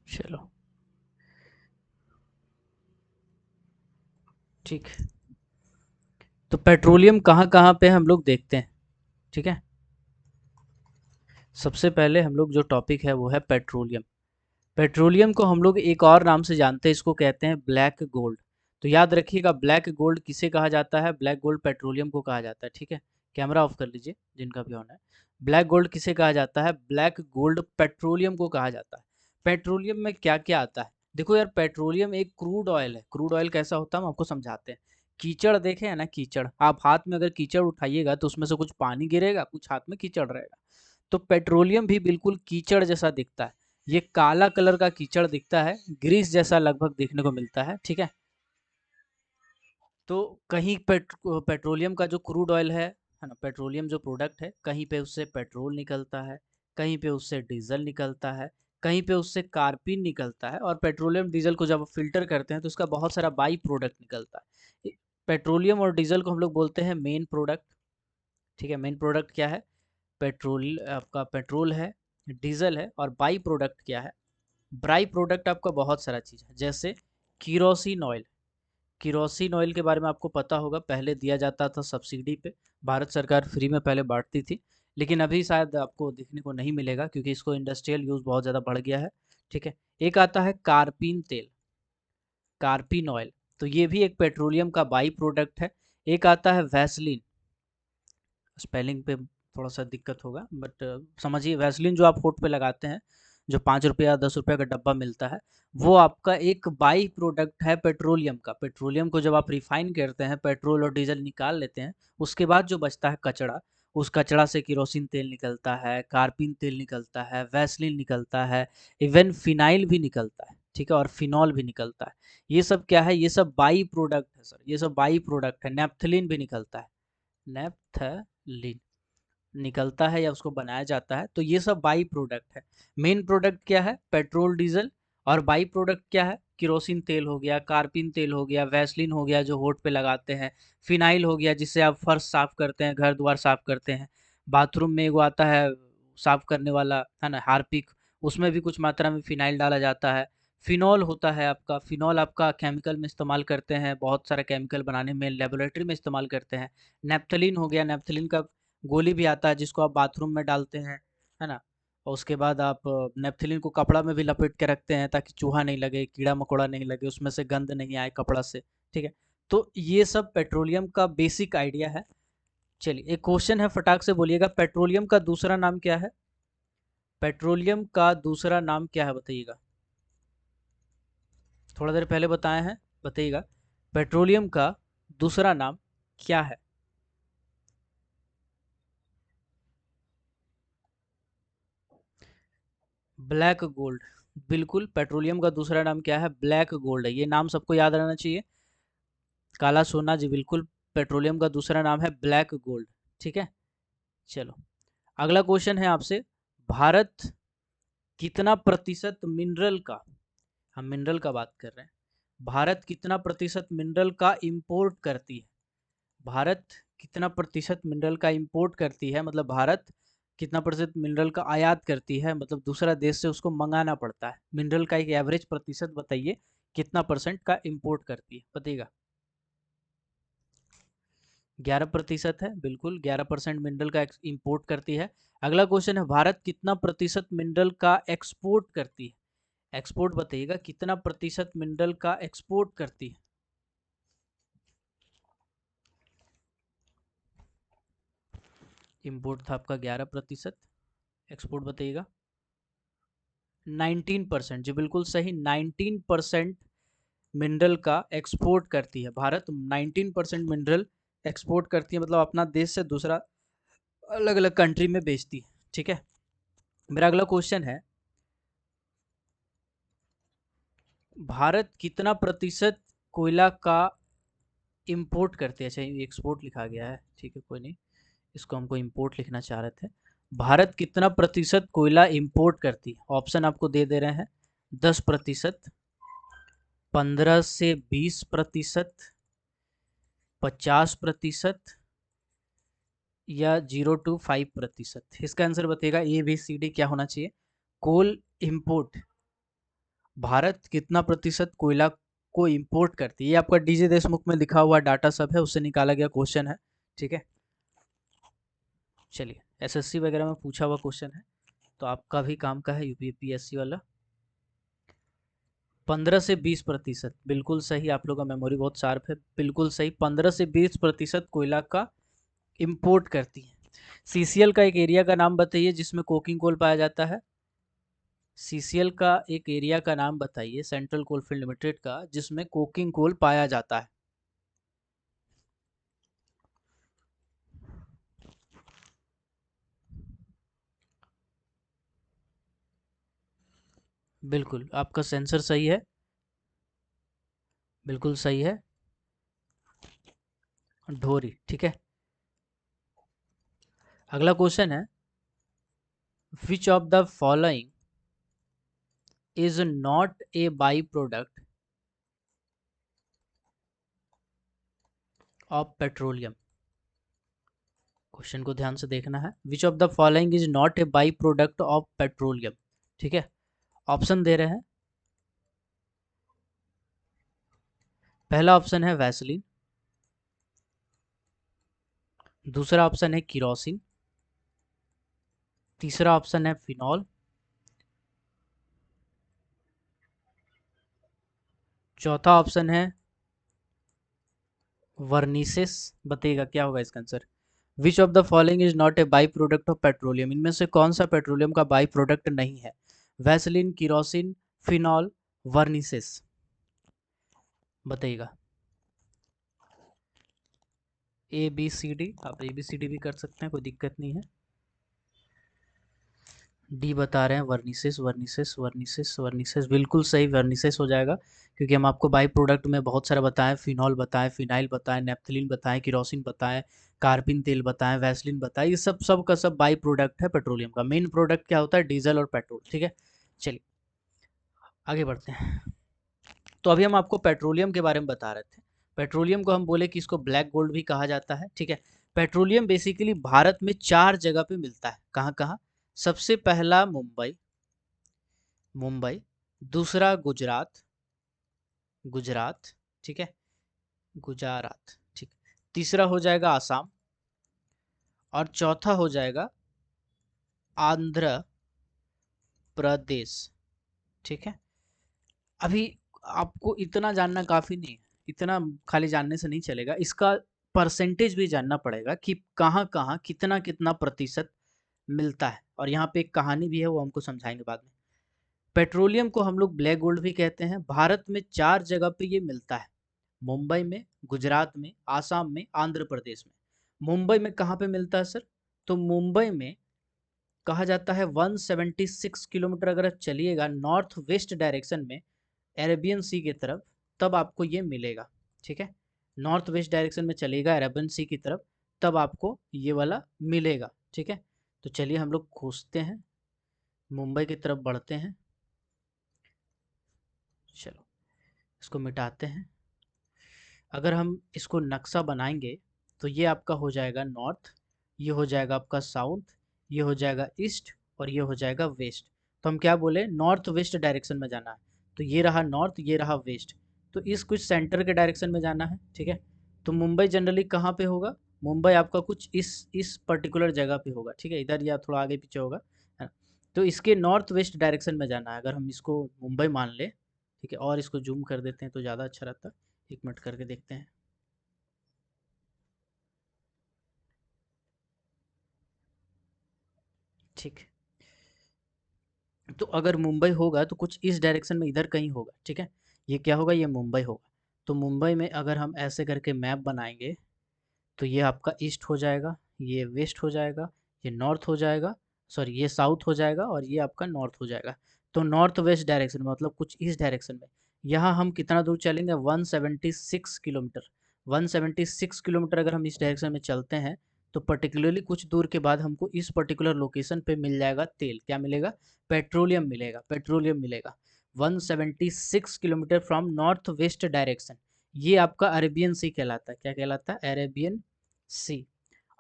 चलो ठीक है। तो पेट्रोलियम कहाँ कहाँ पे हम लोग देखते हैं, ठीक है। सबसे पहले हम लोग जो टॉपिक है वो है पेट्रोलियम। पेट्रोलियम को हम लोग एक और नाम से जानते हैं, इसको कहते हैं ब्लैक गोल्ड। तो याद रखिएगा, ब्लैक गोल्ड किसे कहा जाता है, ब्लैक गोल्ड पेट्रोलियम को कहा जाता है, ठीक है। कैमरा ऑफ कर लीजिए जिनका भी ऑन है। ब्लैक गोल्ड किसे कहा जाता है, ब्लैक गोल्ड पेट्रोलियम को कहा जाता है। पेट्रोलियम में क्या क्या आता है, देखो यार, पेट्रोलियम एक क्रूड ऑयल है। क्रूड ऑयल कैसा होता है हम आपको समझाते हैं। कीचड़ देखे है ना, कीचड़, आप हाथ में अगर कीचड़ उठाइएगा तो उसमें से कुछ पानी गिरेगा, कुछ हाथ में कीचड़ रहेगा। तो पेट्रोलियम भी बिल्कुल कीचड़ जैसा दिखता है। ये काला कलर का कीचड़ दिखता है, ग्रीस जैसा लगभग देखने को मिलता है, ठीक है। तो कहीं पेट्रोलियम का जो क्रूड ऑयल है ना, पेट्रोलियम जो प्रोडक्ट है, कहीं पे उससे पेट्रोल निकलता है, कहीं पे उससे डीजल निकलता है, कहीं पे उससे कार्पिन निकलता है। और पेट्रोलियम डीजल को जब फिल्टर करते हैं तो उसका बहुत सारा बाई प्रोडक्ट निकलता है। पेट्रोलियम और डीजल को हम लोग बोलते हैं मेन प्रोडक्ट, ठीक है। मेन प्रोडक्ट क्या है, पेट्रोल, आपका पेट्रोल है, डीजल है, और बाई प्रोडक्ट क्या है, बाई प्रोडक्ट आपका बहुत सारा चीज़ है, जैसे किरोसिन ऑयल। किरोसिन ऑयल के बारे में आपको पता होगा, पहले दिया जाता था सब्सिडी पे, भारत सरकार फ्री में पहले बांटती थी। लेकिन अभी शायद आपको देखने को नहीं मिलेगा क्योंकि इसको इंडस्ट्रियल यूज़ बहुत ज़्यादा बढ़ गया है, ठीक है। एक आता है कार्पिन तेल, कार्पिन ऑयल, तो ये भी एक पेट्रोलियम का बाई प्रोडक्ट है। एक आता है वैसलीन, स्पेलिंग पे थोड़ा सा दिक्कत होगा बट समझिए, वैसलीन जो आप होठ पे लगाते हैं, जो 5 रुपया 10 रुपया का डब्बा मिलता है, वो आपका एक बाई प्रोडक्ट है पेट्रोलियम का। पेट्रोलियम को जब आप रिफाइन करते हैं, पेट्रोल और डीजल निकाल लेते हैं, उसके बाद जो बचता है कचड़ा, उस कचड़ा से किरोसिन तेल निकलता है, कार्पिन तेल निकलता है, वैसलीन निकलता है, इवन फिनाइल भी निकलता है, ठीक है, और फिनॉल भी निकलता है। ये सब क्या है, ये सब बाई प्रोडक्ट है सर, ये सब बाई प्रोडक्ट है। नेप्थलीन भी निकलता है, नेप्थलीन निकलता है या उसको बनाया जाता है, तो ये सब बाई प्रोडक्ट है। मेन प्रोडक्ट क्या है, पेट्रोल डीजल, और बाई प्रोडक्ट क्या है, किरोसिन तेल हो गया, कार्पिन तेल हो गया, वैसलीन हो गया जो होठ पे लगाते हैं, फिनाइल हो गया जिससे आप फर्श साफ करते हैं, घर द्वार साफ करते हैं, बाथरूम में वो आता है साफ करने वाला, है ना, हार्पिक, उसमें भी कुछ मात्रा में फिनाइल डाला जाता है। फिनॉल होता है आपका, फिनॉल आपका केमिकल में इस्तेमाल करते हैं, बहुत सारा केमिकल बनाने में, लेबोरेटरी में इस्तेमाल करते हैं। नेप्थलीन हो गया, नेप्थलीन का गोली भी आता है जिसको आप बाथरूम में डालते हैं, है ना। और उसके बाद आप नेप्थलीन को कपड़ा में भी लपेट के रखते हैं ताकि चूहा नहीं लगे, कीड़ा मकोड़ा नहीं लगे, उसमें से गंध नहीं आए कपड़ा से, ठीक है। तो ये सब पेट्रोलियम का बेसिक आइडिया है। चलिए एक क्वेश्चन है, फटाक से बोलिएगा, पेट्रोलियम का दूसरा नाम क्या है, पेट्रोलियम का दूसरा नाम क्या है बताइएगा। थोड़ा देर पहले बताए हैं, बताइएगा, पेट्रोलियम का दूसरा नाम क्या है। ब्लैक गोल्ड, बिल्कुल, पेट्रोलियम का दूसरा नाम क्या है, ब्लैक गोल्ड है, ये नाम सबको याद रहना चाहिए। काला सोना, जी बिल्कुल, पेट्रोलियम का दूसरा नाम है ब्लैक गोल्ड, ठीक है। चलो अगला क्वेश्चन है आपसे, भारत कितना प्रतिशत मिनरल का, हम मिनरल का बात कर रहे हैं, भारत कितना प्रतिशत मिनरल का इंपोर्ट करती है, भारत कितना प्रतिशत मिनरल का इंपोर्ट करती है, मतलब भारत कितना प्रतिशत मिनरल का आयात करती है, मतलब दूसरा देश से उसको मंगाना पड़ता है। मिनरल का एक एवरेज प्रतिशत बताइए, कितना परसेंट का इंपोर्ट करती है, बताइएगा। 11% है, बिल्कुल 11% मिनरल का इंपोर्ट करती है। अगला क्वेश्चन है, भारत कितना प्रतिशत मिनरल का एक्सपोर्ट करती है, एक्सपोर्ट बताइएगा, कितना प्रतिशत मिनरल का एक्सपोर्ट करती है। इंपोर्ट था आपका 11%, एक्सपोर्ट बताइएगा। 19%, जी बिल्कुल सही, 19% मिनरल का एक्सपोर्ट करती है भारत। 19% मिनरल एक्सपोर्ट करती है, मतलब अपना देश से दूसरा अलग अलग कंट्री में बेचती है। ठीक है, मेरा अगला क्वेश्चन है, भारत कितना प्रतिशत कोयला का इंपोर्ट करते हैं? अच्छा, एक्सपोर्ट लिखा गया है, ठीक है कोई नहीं, इसको हमको इंपोर्ट लिखना चाह रहे थे। भारत कितना प्रतिशत कोयला इंपोर्ट करती है? ऑप्शन आपको दे दे रहे हैं, 10%, 15 से 20%, 50% या 0 to 5%। इसका आंसर बताइएगा, ए बी सी डी क्या होना चाहिए। कोल इंपोर्ट, भारत कितना प्रतिशत कोयला को इंपोर्ट करती है, ये आपका डीजे देशमुख में लिखा हुआ डाटा सब है, उससे निकाला गया क्वेश्चन है। ठीक है, चलिए, एसएससी वगैरह में पूछा हुआ क्वेश्चन है, तो आपका भी काम का है यूपीएससी वाला। 15 से 20%, बिल्कुल सही, आप लोग का मेमोरी बहुत शार्प है, बिल्कुल सही, 15 से 20% कोयला का इंपोर्ट करती है। सीसीएल का एक एरिया का नाम बताइए जिसमें कोकिंग कोल पाया जाता है। सीसीएल का एक एरिया का नाम बताइए, सेंट्रल कोलफील्ड लिमिटेड का, जिसमें कोकिंग कोल पाया जाता है। बिल्कुल, आपका सेंसर सही है, बिल्कुल सही है, ढोरी। ठीक है, अगला क्वेश्चन है, which of the following is not a by product of petroleum? Question को ध्यान से देखना है, which of the following is not a by product of petroleum. ठीक है, ऑप्शन दे रहे हैं, पहला ऑप्शन है वैसलीन, दूसरा ऑप्शन है किरोसिन, तीसरा ऑप्शन है फिनॉल, चौथा ऑप्शन है वर्निसेस। बताइएगा क्या होगा इसका answer. Which of the following is not a by product of petroleum, इनमें से कौन सा पेट्रोलियम का बाई प्रोडक्ट नहीं है? वैसलीन, किरोसिन, फिनॉल, वर्निसेस, बताइएगा। ए बी सी डी, आप ए बी सी डी भी कर सकते हैं, कोई दिक्कत नहीं है। डी बता रहे हैं वर्निसेस, वर्निसेस, वर्निसेस, वर्निसेस, बिल्कुल सही, वर्निसेस हो जाएगा, क्योंकि हम आपको बाई प्रोडक्ट में बहुत सारा बताएं, फिनॉल बताएं, फिनाइल बताएं, नेप्थलीन बताएं, किरोसिन बताएं, कार्बिन तेल बताएं, वैसलीन बताएं, ये सब का सब बाई प्रोडक्ट है पेट्रोलियम का। मेन प्रोडक्ट क्या होता है? डीजल और पेट्रोल। ठीक है, चलिए आगे बढ़ते हैं। तो अभी हम आपको पेट्रोलियम के बारे में बता रहे थे। पेट्रोलियम को हम बोले कि इसको ब्लैक गोल्ड भी कहा जाता है। ठीक है, पेट्रोलियम बेसिकली भारत में 4 जगह पे मिलता है। कहाँ कहाँ? सबसे पहला मुंबई, मुंबई, दूसरा गुजरात, गुजरात, ठीक है, गुजरात, ठीक, तीसरा हो जाएगा आसाम, और चौथा हो जाएगा आंध्र प्रदेश। ठीक है, अभी आपको इतना जानना काफी नहीं है, इतना खाली जानने से नहीं चलेगा, इसका परसेंटेज भी जानना पड़ेगा कि कहाँ कहाँ कितना कितना प्रतिशत मिलता है, और यहाँ पे एक कहानी भी है, वो हमको समझाएंगे बाद में। पेट्रोलियम को हम लोग ब्लैक गोल्ड भी कहते हैं। भारत में 4 जगह पे ये मिलता है, मुंबई में, गुजरात में, आसाम में, आंध्र प्रदेश में। मुंबई में कहाँ पे मिलता है सर? तो मुंबई में कहा जाता है 176 किलोमीटर अगर आप चलिएगा नॉर्थ वेस्ट डायरेक्शन में, अरेबियन सी की तरफ, तब आपको ये मिलेगा। ठीक है, नॉर्थ वेस्ट डायरेक्शन में चलेगा अरेबियन सी की तरफ, तब आपको ये वाला मिलेगा। ठीक है, तो चलिए हम लोग खोजते हैं, मुंबई की तरफ बढ़ते हैं, चलो इसको मिटाते हैं। अगर हम इसको नक्शा बनाएंगे तो ये आपका हो जाएगा नॉर्थ, ये हो जाएगा आपका साउथ, ये हो जाएगा ईस्ट, और ये हो जाएगा वेस्ट। तो हम क्या बोले, नॉर्थ वेस्ट डायरेक्शन में जाना है, तो ये रहा नॉर्थ, ये रहा वेस्ट, तो इस कुछ सेंटर के डायरेक्शन में जाना है। ठीक है, तो मुंबई जनरली कहाँ पे होगा? मुंबई आपका कुछ इस पर्टिकुलर जगह पे होगा। ठीक है, इधर या थोड़ा आगे पीछे होगा, है ना? तो इसके नॉर्थ वेस्ट डायरेक्शन में जाना है, अगर हम इसको मुंबई मान ले। ठीक है, और इसको जूम कर देते हैं तो ज़्यादा अच्छा रहता है, 1 मिनट करके देखते हैं। ठीक, तो अगर मुंबई होगा तो कुछ इस डायरेक्शन में इधर कहीं होगा, ठीक है। ये क्या होगा, ये मुंबई होगा। तो मुंबई में अगर हम ऐसे करके मैप बनाएंगे तो ये आपका ईस्ट हो जाएगा, ये वेस्ट हो जाएगा, ये नॉर्थ हो जाएगा, सॉरी ये साउथ हो जाएगा और ये आपका नॉर्थ हो जाएगा। तो नॉर्थ वेस्ट डायरेक्शन में मतलब कुछ इस डायरेक्शन में यहाँ हम कितना दूर चलेंगे, 176 किलोमीटर। 176 किलोमीटर अगर हम इस डायरेक्शन में चलते हैं तो पर्टिकुलरली कुछ दूर के बाद हमको इस पर्टिकुलर लोकेशन पे मिल जाएगा तेल। क्या मिलेगा, पेट्रोलियम मिलेगा, पेट्रोलियम मिलेगा। 176 kilometre from north west direction. ये आपका अरेबियन सी कहलाता है। क्या कहलाता है, अरेबियन सी।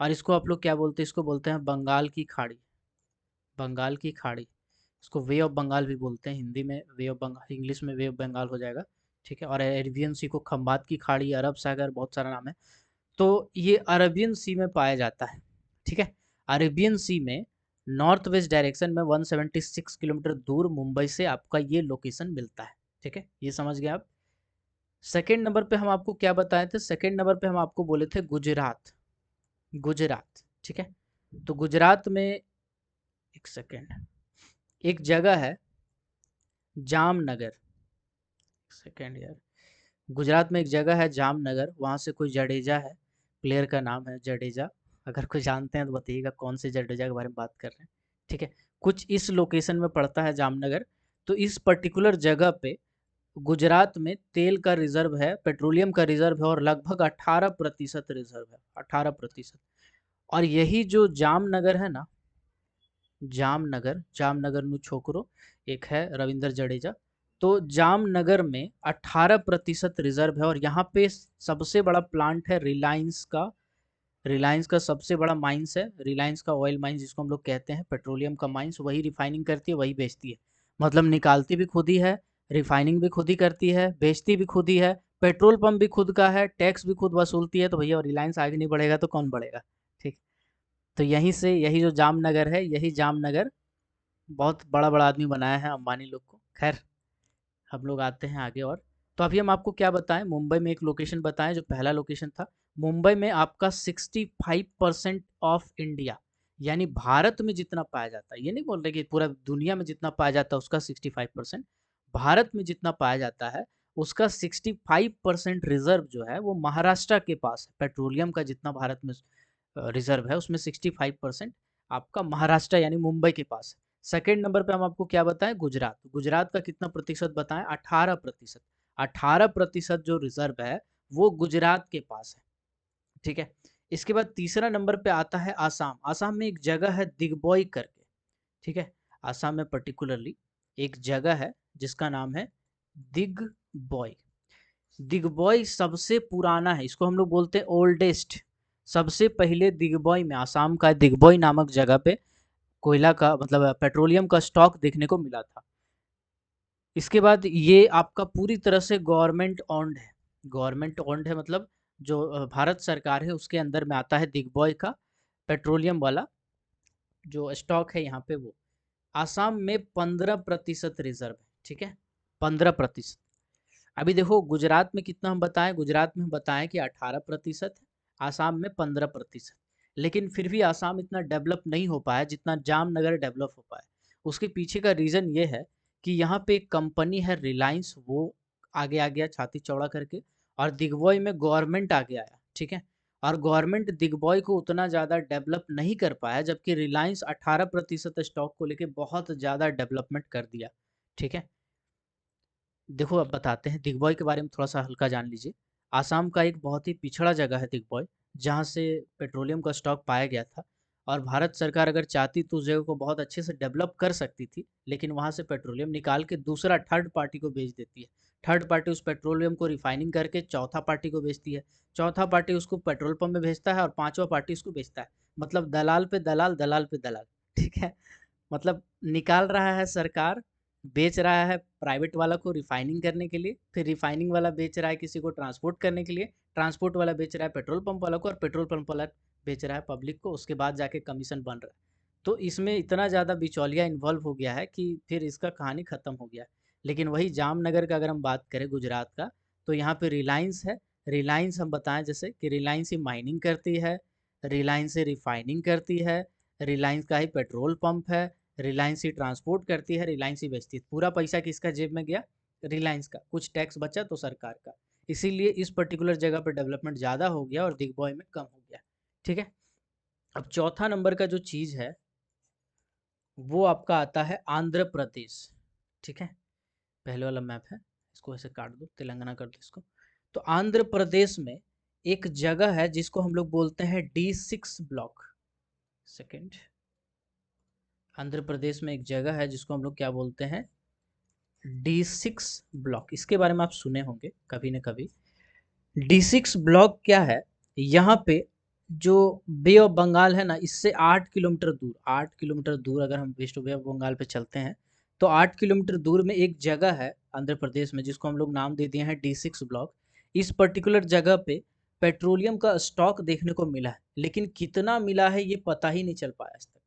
और इसको आप लोग क्या बोलते हैं, इसको बोलते हैं बंगाल की खाड़ी, बंगाल की खाड़ी। इसको वे ऑफ बंगाल भी बोलते हैं, हिंदी में वे ऑफ बंगाल, इंग्लिश में वे ऑफ बंगाल हो जाएगा, ठीक है। और अरेबियन सी को खंबात की खाड़ी, अरब सागर, बहुत सारा नाम है। तो ये अरेबियन सी में पाया जाता है, ठीक है। अरेबियन सी में नॉर्थ वेस्ट डायरेक्शन में 176 किलोमीटर दूर मुंबई से आपका ये लोकेशन मिलता है, ठीक है। ये समझ गए आप। सेकेंड नंबर पे हम आपको क्या बताए थे, सेकेंड नंबर पे हम आपको बोले थे गुजरात, गुजरात, ठीक है। तो गुजरात में एक सेकेंड, एक जगह है जामनगर, सेकेंड यार, गुजरात में एक जगह है जामनगर, वहाँ से कोई जडेजा है, प्लेयर का नाम है जडेजा। अगर कोई जानते हैं तो बताइएगा कौन से जडेजा के बारे में बात कर रहे हैं, ठीक है। कुछ इस लोकेशन में पड़ता है जामनगर। तो इस पर्टिकुलर जगह पे गुजरात में तेल का रिजर्व है, पेट्रोलियम का रिजर्व है और लगभग 18% रिजर्व है, 18%। और यही जो जामनगर है ना, जामनगर, जामनगर नु छोकरो, एक है रविंद्र जडेजा। तो जामनगर में 18% रिजर्व है और यहाँ पे सबसे बड़ा प्लांट है रिलायंस का। रिलायंस का सबसे बड़ा माइंस है, रिलायंस का ऑयल माइंस जिसको हम लोग कहते हैं, पेट्रोलियम का माइंस। वही रिफाइनिंग करती है, वही बेचती है। मतलब निकालती भी खुद ही है, रिफाइनिंग भी खुद ही करती है, बेचती भी खुद ही है, पेट्रोल पंप भी खुद का है, टैक्स भी खुद वसूलती है। तो भैया रिलायंस आगे नहीं बढ़ेगा तो कौन बढ़ेगा, ठीक। तो यहीं से, यही जो जामनगर है, यही जामनगर बहुत बड़ा बड़ा आदमी बनाया है अंबानी लोग को। खैर हम लोग आते हैं आगे। और तो अभी हम आपको क्या बताएं, मुंबई में एक लोकेशन बताएं जो पहला लोकेशन था। मुंबई में आपका 65% ऑफ इंडिया, यानी भारत में जितना पाया जाता है, ये नहीं बोल रहे कि पूरा दुनिया में जितना पाया जाता है उसका 65%, भारत में जितना पाया जाता है उसका 65% रिजर्व जो है वो महाराष्ट्र के पास है। पेट्रोलियम का जितना भारत में रिजर्व है उसमें 65% आपका महाराष्ट्र यानी मुंबई के पास है। सेकेंड नंबर पे हम आपको क्या बताएं, गुजरात। गुजरात का कितना प्रतिशत बताएं, 18%। 18% जो रिजर्व है वो गुजरात के पास है, ठीक है। इसके बाद तीसरा नंबर पे आता है आसाम। आसाम में एक जगह है दिग्बोई करके, ठीक है। आसाम में पर्टिकुलरली एक जगह है जिसका नाम है दिग्बोई। दिग्बोई सबसे पुराना है, इसको हम लोग बोलते हैं ओल्डेस्ट। सबसे पहले दिग्बोई में, आसाम का दिग्बोई नामक जगह पे कोयला का मतलब पेट्रोलियम का स्टॉक देखने को मिला था। इसके बाद ये आपका पूरी तरह से गवर्नमेंट ओन्ड है। गवर्नमेंट ओन्ड है मतलब जो भारत सरकार है उसके अंदर में आता है दिग्बोई का पेट्रोलियम वाला जो स्टॉक है यहाँ पे वो। आसाम में 15% रिजर्व है, ठीक है, 15%। अभी देखो गुजरात में कितना हम बताएं, गुजरात में हम बताएं कि 18% है, आसाम में 15%। लेकिन फिर भी आसाम इतना डेवलप नहीं हो पाया जितना जामनगर डेवलप हो पाया। उसके पीछे का रीज़न ये है कि यहाँ पे एक कंपनी है रिलायंस, वो आगे आ गया छाती चौड़ा करके, और दिग्बोई में गवर्नमेंट आगे आया, ठीक है। और गवर्नमेंट दिग्बोई को उतना ज़्यादा डेवलप नहीं कर पाया, जबकि रिलायंस 18% स्टॉक को लेके बहुत ज़्यादा डेवलपमेंट कर दिया, ठीक है। देखो अब बताते हैं दिग्बोई के बारे में, थोड़ा सा हल्का जान लीजिए। आसाम का एक बहुत ही पिछड़ा जगह है दिग्बोई, जहाँ से पेट्रोलियम का स्टॉक पाया गया था। और भारत सरकार अगर चाहती तो उस जगह को बहुत अच्छे से डेवलप कर सकती थी, लेकिन वहाँ से पेट्रोलियम निकाल के दूसरा थर्ड पार्टी को बेच देती है। थर्ड पार्टी उस पेट्रोलियम को रिफाइनिंग करके चौथा पार्टी को बेचती है। चौथा पार्टी उसको पेट्रोल पंप में भेजता है और पांचवा पार्टी उसको बेचता है। मतलब दलाल पे दलाल, दलाल पे दलाल, ठीक है। मतलब निकाल रहा है सरकार, बेच रहा है प्राइवेट वाला को रिफाइनिंग करने के लिए, फिर रिफाइनिंग वाला बेच रहा है किसी को ट्रांसपोर्ट करने के लिए, ट्रांसपोर्ट वाला बेच रहा है पेट्रोल पंप वाला को, और पेट्रोल पंप वाला बेच रहा है पब्लिक को। उसके बाद जाके कमीशन बन रहा है। तो इसमें इतना ज़्यादा बिचौलिया इन्वॉल्व हो गया है कि फिर इसका कहानी ख़त्म हो गया। लेकिन वही जामनगर का अगर हम बात करें गुजरात का, तो यहाँ पे रिलायंस है। रिलायंस हम बताएं जैसे कि रिलायंस ही माइनिंग करती है, रिलायंस ही रिफाइनिंग करती है, रिलायंस का ही पेट्रोल पंप है, रिलायंस ही ट्रांसपोर्ट करती है, रिलायंस ही बेचती है। पूरा पैसा किसका जेब में गया? रिलायंस का। कुछ टैक्स बचा तो सरकार का। इसीलिए इस पर्टिकुलर जगह पर डेवलपमेंट ज़्यादा हो गया और दिग्बॉय में कम हो गया। ठीक है। अब चौथा नंबर का जो चीज़ है वो आपका आता है आंध्र प्रदेश। ठीक है, पहले वाला मैप है, इसको ऐसे काट दो, तेलंगाना कर दो इसको। तो आंध्र प्रदेश में एक जगह है जिसको हम लोग बोलते हैं D6 block. Second, Andhra Pradesh में एक जगह है जिसको हम लोग क्या बोलते हैं? D6 block. इसके बारे में आप सुने होंगे कभी न कभी। D6 ब्लॉक क्या है? यहाँ पे जो बे ऑफ बंगाल है ना, इससे 8 किलोमीटर दूर, 8 किलोमीटर दूर अगर हम वेस्ट बे ऑफ बंगाल पे चलते हैं तो 8 किलोमीटर दूर में एक जगह है आंध्र प्रदेश में जिसको हम लोग नाम दे दिए हैं D6 ब्लॉक। इस पर्टिकुलर जगह पे पेट्रोलियम का स्टॉक देखने को मिला है, लेकिन कितना मिला है ये पता ही नहीं चल पाया आज तक।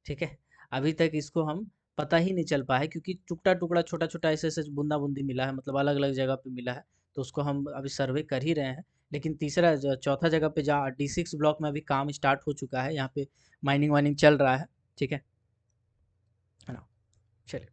ठीक है, अभी तक इसको हम पता ही नहीं चल पाया है, क्योंकि टुकड़ा टुकड़ा छोटा छोटा ऐसे ऐसे बूंदा बूंदी मिला है, मतलब अलग अलग जगह पे मिला है। तो उसको हम अभी सर्वे कर ही रहे हैं। लेकिन तीसरा चौथा जगह पे जहाँ D6 ब्लॉक में अभी काम स्टार्ट हो चुका है, यहाँ पे माइनिंग वाइनिंग चल रहा है। ठीक है ना। चलिए,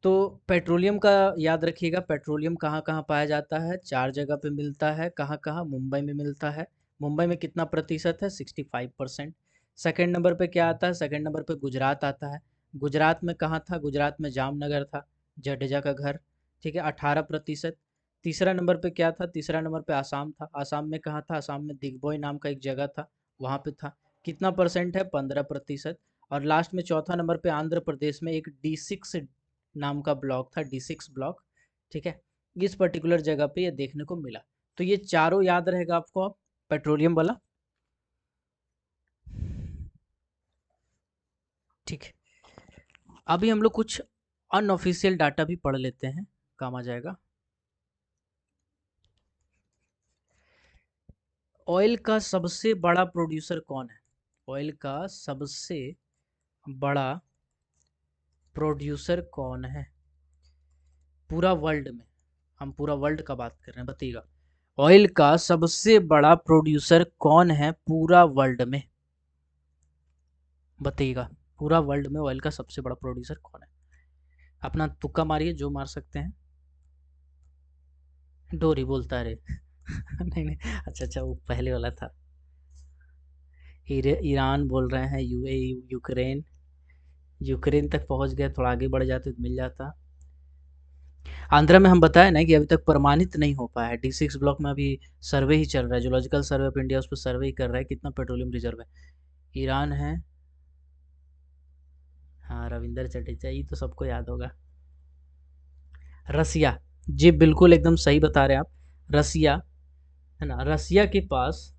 तो पेट्रोलियम का याद रखिएगा। पेट्रोलियम कहाँ कहाँ पाया जाता है? 4 जगह पे मिलता है। कहाँ कहाँ? मुंबई में मिलता है। मुंबई में कितना प्रतिशत है? 65%। सेकेंड नंबर पे क्या आता है? सेकेंड नंबर पे गुजरात आता है। गुजरात में कहाँ था? गुजरात में जामनगर था, जडेजा का घर। ठीक है, 18%। तीसरा नंबर पे क्या था? तीसरा नंबर पे आसाम था। आसाम में कहाँ था? आसाम में दिग्बोय नाम का एक जगह था, वहाँ पे था। कितना परसेंट है? 15%। और लास्ट में चौथा नंबर पे आंध्र प्रदेश में एक D6 नाम का ब्लॉक था, D6 ब्लॉक। ठीक है, इस पर्टिकुलर जगह पे ये देखने को मिला। तो ये चारों याद रहेगा आपको, आप पेट्रोलियम वाला। ठीक है, अभी हम लोग कुछ अनऑफिशियल डाटा भी पढ़ लेते हैं, काम आ जाएगा। ऑयल का सबसे बड़ा प्रोड्यूसर कौन है? ऑयल का सबसे बड़ा प्रोड्यूसर कौन है पूरा वर्ल्ड में? हम पूरा वर्ल्ड का बात कर रहे हैं, बताइएगा। ऑयल का सबसे बड़ा प्रोड्यूसर कौन है पूरा वर्ल्ड में? बताइएगा, पूरा वर्ल्ड में ऑयल का सबसे बड़ा प्रोड्यूसर कौन है? अपना तुक्का मारिए, जो मार सकते हैं। डोरी बोलता है रे। नहीं नहीं, अच्छा अच्छा, वो पहले वाला था। ईरान बोल रहे हैं, यूएई, यूक्रेन। यूक्रेन तक पहुंच गए, थोड़ा आगे बढ़ जाते तो मिल जाता। आंध्रा में हम बताए ना कि अभी तक प्रमाणित नहीं हो पाया है। D6 ब्लॉक में अभी सर्वे ही चल रहा है, जोलॉजिकल सर्वे ऑफ इंडिया उस पर सर्वे ही कर रहा है कितना पेट्रोलियम रिजर्व है। ईरान है, हाँ, रविंदर जडेजा, ये तो सबको याद होगा। रसिया, जी बिल्कुल एकदम सही बता रहे हैं आप। रसिया है ना, रसिया के पास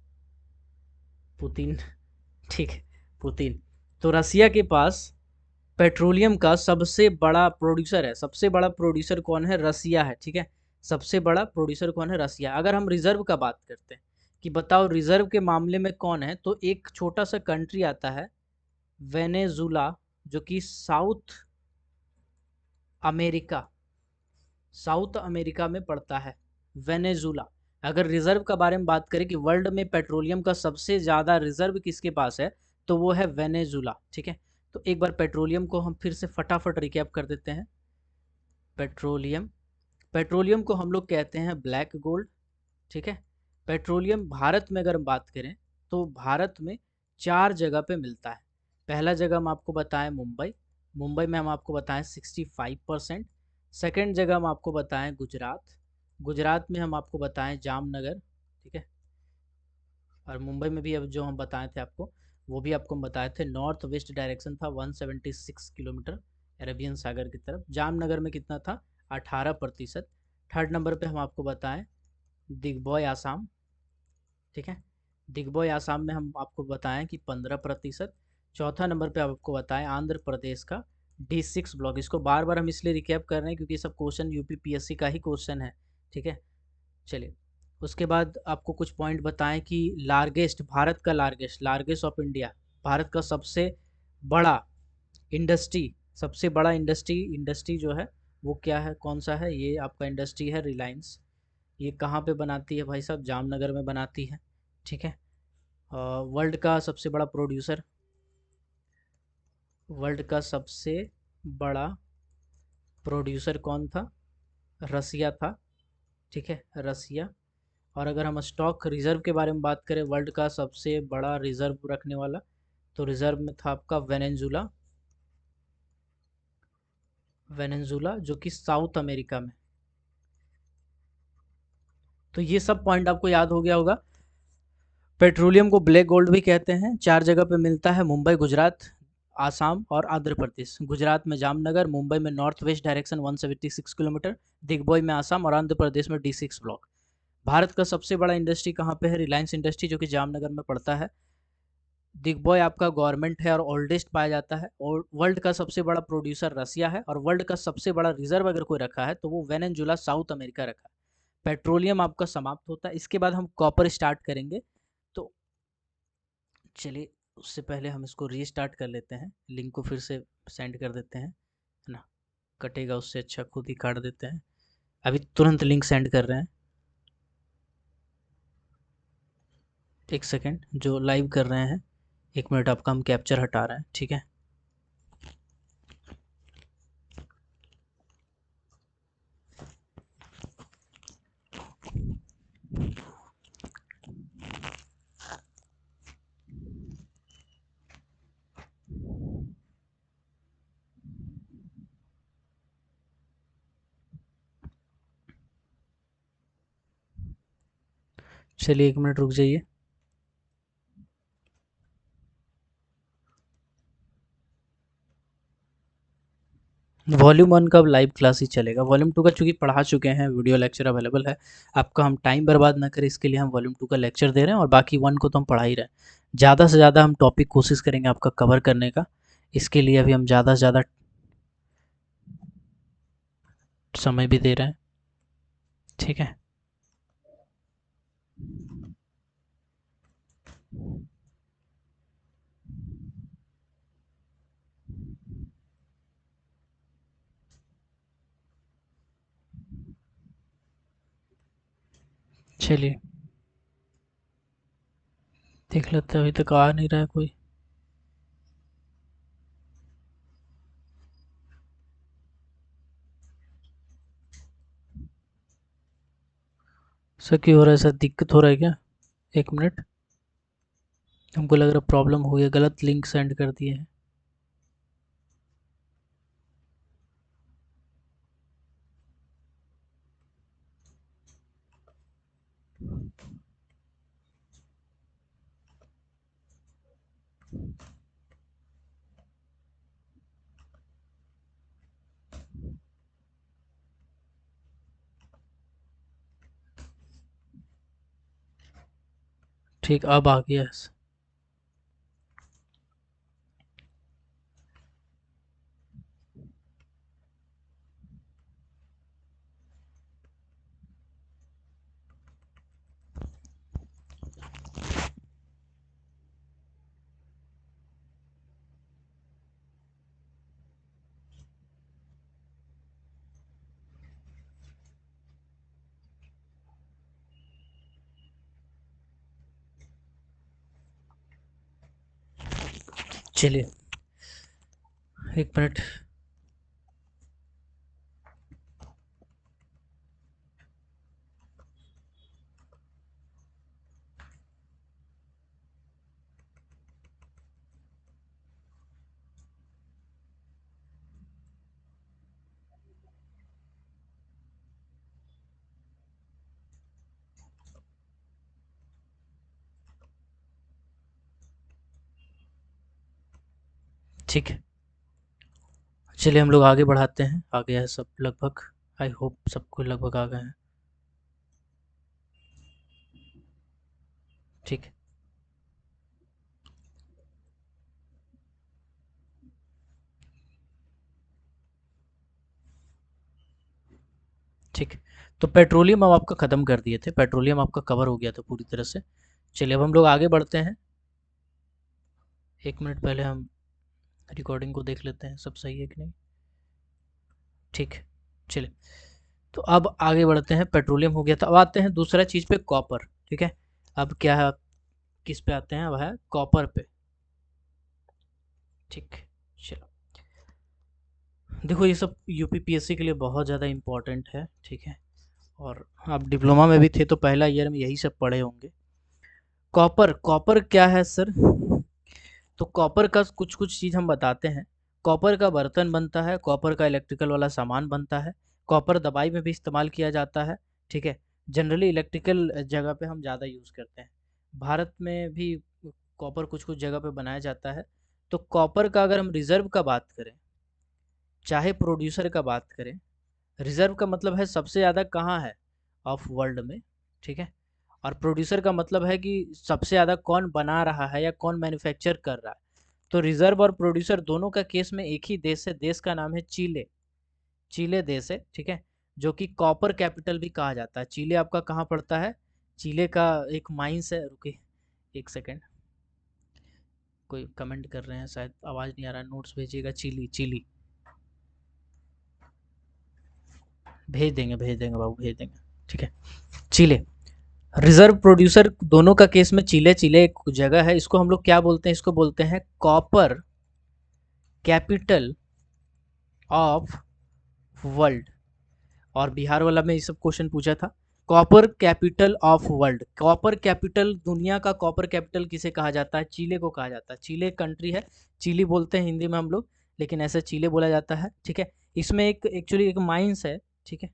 पुतिन। ठीक है, पुतिन। तो रसिया के पास पेट्रोलियम का सबसे बड़ा प्रोड्यूसर है। सबसे बड़ा प्रोड्यूसर कौन है? रसिया है। ठीक है, सबसे बड़ा प्रोड्यूसर कौन है? रसिया। अगर हम रिजर्व का बात करते हैं कि बताओ रिजर्व के मामले में कौन है, तो एक छोटा सा कंट्री आता है, वेनेजुला, जो कि अमेरिका साउथ अमेरिका में पड़ता है, वेनेजुला। अगर रिजर्व का बारे में बात करें कि वर्ल्ड में पेट्रोलियम का सबसे ज़्यादा रिजर्व किसके पास है, तो वो है वेनेजुला। ठीक है, तो एक बार पेट्रोलियम को हम फिर से फटाफट रिकैप कर देते हैं। पेट्रोलियम, पेट्रोलियम को हम लोग कहते हैं ब्लैक गोल्ड। ठीक है, पेट्रोलियम भारत में अगर हम बात करें तो भारत में 4 जगह पे मिलता है। पहला जगह हम आपको बताएं मुंबई, मुंबई में हम आपको बताएं 65%। सेकेंड जगह हम आपको बताएं गुजरात, गुजरात में हम आपको बताएं जामनगर। ठीक है, और मुंबई में भी अब जो हम बताए थे आपको, वो भी आपको हम बताए थे, नॉर्थ वेस्ट डायरेक्शन था 176 किलोमीटर अरेबियन सागर की तरफ। जामनगर में कितना था? 18%। थर्ड नंबर पे हम आपको बताएं दिग्बोय आसाम। ठीक है, दिग्बोय आसाम में हम आपको बताएं कि 15%। चौथा नंबर पे आपको बताएं आंध्र प्रदेश का D6 ब्लॉक। इसको बार बार हम इसलिए रिकैप कर रहे हैं क्योंकि सब क्वेश्चन UPPSC का ही क्वेश्चन है। ठीक है, चलिए, उसके बाद आपको कुछ पॉइंट बताएं कि लार्जेस्ट, भारत का largest, largest of India, Bharat का सबसे बड़ा इंडस्ट्री, सबसे बड़ा इंडस्ट्री, इंडस्ट्री जो है वो क्या है, कौन सा है? ये आपका इंडस्ट्री है रिलायंस। ये कहाँ पे बनाती है भाई साहब? जामनगर में बनाती है। ठीक है, वर्ल्ड का सबसे बड़ा प्रोड्यूसर, वर्ल्ड का सबसे बड़ा प्रोड्यूसर कौन था? रसिया था। ठीक है, रसिया। और अगर हम स्टॉक रिजर्व के बारे में बात करें, वर्ल्ड का सबसे बड़ा रिजर्व रखने वाला, तो रिजर्व में था आपका वेनेजुला। वेनेजुला जो कि साउथ अमेरिका में। तो ये सब पॉइंट आपको याद हो गया होगा। पेट्रोलियम को ब्लैक गोल्ड भी कहते हैं। 4 जगह पे मिलता है, मुंबई, गुजरात, आसाम और आंध्र प्रदेश। गुजरात में जामनगर, मुंबई में north west direction 176 kilometre, Digboi में आसाम और आंध्र प्रदेश में D6 ब्लॉक। भारत का सबसे बड़ा इंडस्ट्री कहाँ पे है? रिलायंस इंडस्ट्री, जो कि जामनगर में पड़ता है। दिग्बोय आपका गवर्नमेंट है और ओल्डेस्ट पाया जाता है। और वर्ल्ड का सबसे बड़ा प्रोड्यूसर रसिया है। और वर्ल्ड का सबसे बड़ा रिजर्व अगर कोई रखा है तो वो वेनेजुला, साउथ अमेरिका रखा है। पेट्रोलियम आपका समाप्त होता है। इसके बाद हम कॉपर स्टार्ट करेंगे। तो चलिए, उससे पहले हम इसको रीस्टार्ट कर लेते हैं, लिंक को फिर से सेंड कर देते हैं, है ना। कटेगा उससे अच्छा खुद ही काट देते हैं। अभी तुरंत लिंक सेंड कर रहे हैं। एक सेकेंड, जो लाइव कर रहे हैं, 1 मिनट आपका हम कैप्चर हटा रहे हैं, ठीक है। चलिए 1 मिनट रुक जाइए। वॉल्यूम 1 का अब लाइव क्लास ही चलेगा। वॉल्यूम 2 का चूँकि पढ़ा चुके हैं, वीडियो लेक्चर अवेलेबल है। आपका हम टाइम बर्बाद ना करें, इसके लिए हम वॉल्यूम 2 का लेक्चर दे रहे हैं, और बाकी 1 को तो हम पढ़ा ही रहे हैं। ज़्यादा से ज़्यादा हम टॉपिक कोशिश करेंगे आपका कवर करने का। इसके लिए अभी हम ज़्यादा से ज़्यादा समय भी दे रहे हैं, ठीक है। चलिए देख लेते हैं, अभी तक आ नहीं रहा है कोई। सर क्यों हो रहा है सर? दिक्कत हो रहा है क्या? 1 मिनट, हमको लग रहा प्रॉब्लम हो गया, गलत लिंक सेंड कर दिए हैं। ठीक, अब आ गया है। चलिए 1 मिनट। ठीक है, चलिए हम लोग आगे बढ़ाते हैं। आ गया है सब लगभग, आई होप सबको लगभग आ गए हैं। ठीक है, ठीक है। तो पेट्रोलियम अब आपका ख़त्म कर दिए थे, पेट्रोलियम आपका कवर हो गया था पूरी तरह से। चलिए अब हम लोग आगे बढ़ते हैं। 1 मिनट पहले हम रिकॉर्डिंग को देख लेते हैं, सब सही है कि नहीं। ठीक है, चलिए तो अब आगे बढ़ते हैं। पेट्रोलियम हो गया था, अब आते हैं दूसरा चीज़ पे, कॉपर। ठीक है, अब क्या है, किस पे आते हैं? अब है कॉपर पे। ठीक, चलो, देखो ये सब यूपीपीएससी के लिए बहुत ज़्यादा इम्पोर्टेंट है, ठीक है। और आप डिप्लोमा में भी थे तो पहला ईयर में यही सब पढ़े होंगे। कॉपर, कॉपर क्या है सर? तो कॉपर का कुछ कुछ चीज़ हम बताते हैं। कॉपर का बर्तन बनता है, कॉपर का इलेक्ट्रिकल वाला सामान बनता है, कॉपर दवाई में भी इस्तेमाल किया जाता है, ठीक है। जनरली इलेक्ट्रिकल जगह पे हम ज़्यादा यूज़ करते हैं। भारत में भी कॉपर कुछ कुछ जगह पे बनाया जाता है। तो कॉपर का अगर हम रिजर्व का बात करें, चाहे प्रोड्यूसर का बात करें, रिजर्व का मतलब है सबसे ज़्यादा कहाँ है, ऑफ वर्ल्ड में, ठीक है। और प्रोड्यूसर का मतलब है कि सबसे ज़्यादा कौन बना रहा है या कौन मैन्युफैक्चर कर रहा है। तो रिजर्व और प्रोड्यूसर दोनों का केस में एक ही देश है, देश का नाम है चीले। चीले देश है, ठीक है, जो कि कॉपर कैपिटल भी कहा जाता है। चीले आपका कहाँ पड़ता है? चीले का एक माइंस है, रुकिए एक सेकेंड, कोई कमेंट कर रहे हैं शायद, आवाज़ नहीं आ रहा, नोट्स भेजिएगा। चिली, चिली भेज देंगे बाबू, भेज देंगे, ठीक है। चिले, रिजर्व प्रोड्यूसर दोनों का केस में चिले, चिले एक जगह है, इसको हम लोग क्या बोलते हैं? इसको बोलते हैं कॉपर कैपिटल ऑफ वर्ल्ड। और बिहार वाला में ये सब क्वेश्चन पूछा था, copper capital of world. Copper capital, दुनिया का कॉपर कैपिटल किसे कहा जाता है? चीले को कहा जाता है। चीले कंट्री है, चिली बोलते हैं हिंदी में हम लोग, लेकिन ऐसे चीले बोला जाता है, ठीक है। इसमें एक एक्चुअली एक माइंस है, ठीक है।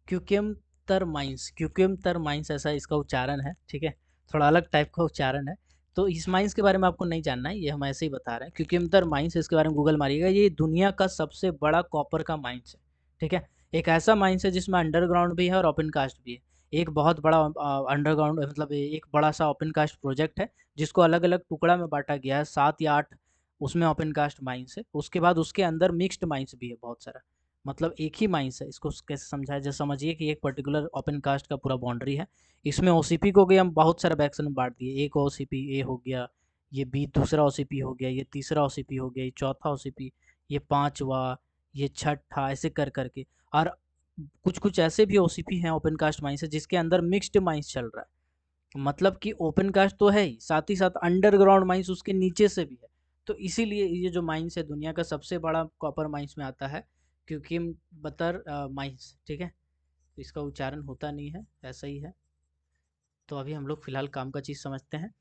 क्यूकेमतर माइंस, क्यूकेमतर माइंस ऐसा इसका उच्चारण है, ठीक है। थोड़ा अलग टाइप का उच्चारण है। तो इस माइंस के बारे में आपको नहीं जानना है, ये हम ऐसे ही बता रहे हैं। क्यूकेमतर माइंस, इसके बारे में गूगल मारिएगा, ये दुनिया का सबसे बड़ा कॉपर का माइंस है, ठीक है। एक ऐसा माइंस है जिसमें अंडरग्राउंड भी है और ओपन कास्ट भी है। एक बहुत बड़ा अंडरग्राउंड, मतलब एक बड़ा सा ओपन कास्ट प्रोजेक्ट है, जिसको अलग अलग टुकड़ा में बांटा गया है, 7 या 8 उसमें ओपन कास्ट माइंस है। उसके बाद उसके अंदर मिक्स्ड माइंस भी है बहुत सारा, मतलब एक ही माइंस है। इसको कैसे समझाया जैसे, समझिए कि एक पर्टिकुलर ओपन कास्ट का पूरा बाउंड्री है, इसमें ओसीपी को गए हम बहुत सारे बैक्सन में बांट दिए। एक ओसीपी ए हो गया, ये बी दूसरा ओसीपी हो गया, ये तीसरा ओसीपी हो गया, ये चौथा ओसीपी, ये पांचवा, ये छठा, ऐसे कर करके। और कुछ कुछ ऐसे भी ओसीपी हैं ओपन कास्ट माइंस है जिसके अंदर मिक्स्ड माइंस चल रहा है, मतलब कि ओपन कास्ट तो है ही, साथ ही साथ अंडरग्राउंड माइंस उसके नीचे से भी है। तो इसीलिए ये जो माइंस है दुनिया का सबसे बड़ा कॉपर माइंस में आता है, क्योंकि बतर माइंस, ठीक है। इसका उच्चारण होता नहीं है, ऐसा ही है। तो अभी हम लोग फिलहाल काम का चीज़ समझते हैं।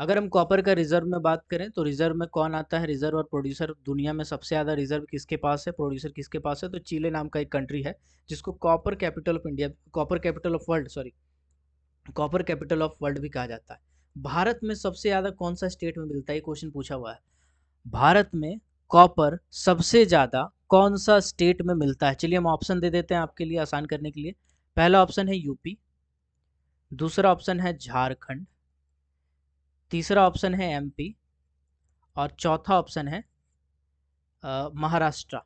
अगर हम कॉपर का रिजर्व में बात करें तो रिजर्व में कौन आता है? रिजर्व और प्रोड्यूसर, दुनिया में सबसे ज़्यादा रिजर्व किसके पास है, प्रोड्यूसर किसके पास है? तो चिले नाम का एक कंट्री है, जिसको copper capital of India, copper capital of world, sorry, copper capital of world भी कहा जाता है। भारत में सबसे ज़्यादा कौन सा स्टेट में मिलता है, ये क्वेश्चन पूछा हुआ है। भारत में कॉपर सबसे ज़्यादा कौन सा स्टेट में मिलता है? चलिए हम ऑप्शन दे देते हैं आपके लिए आसान करने के लिए। पहला ऑप्शन है यूपी, दूसरा ऑप्शन है झारखंड, तीसरा ऑप्शन है एमपी, और चौथा ऑप्शन है महाराष्ट्र।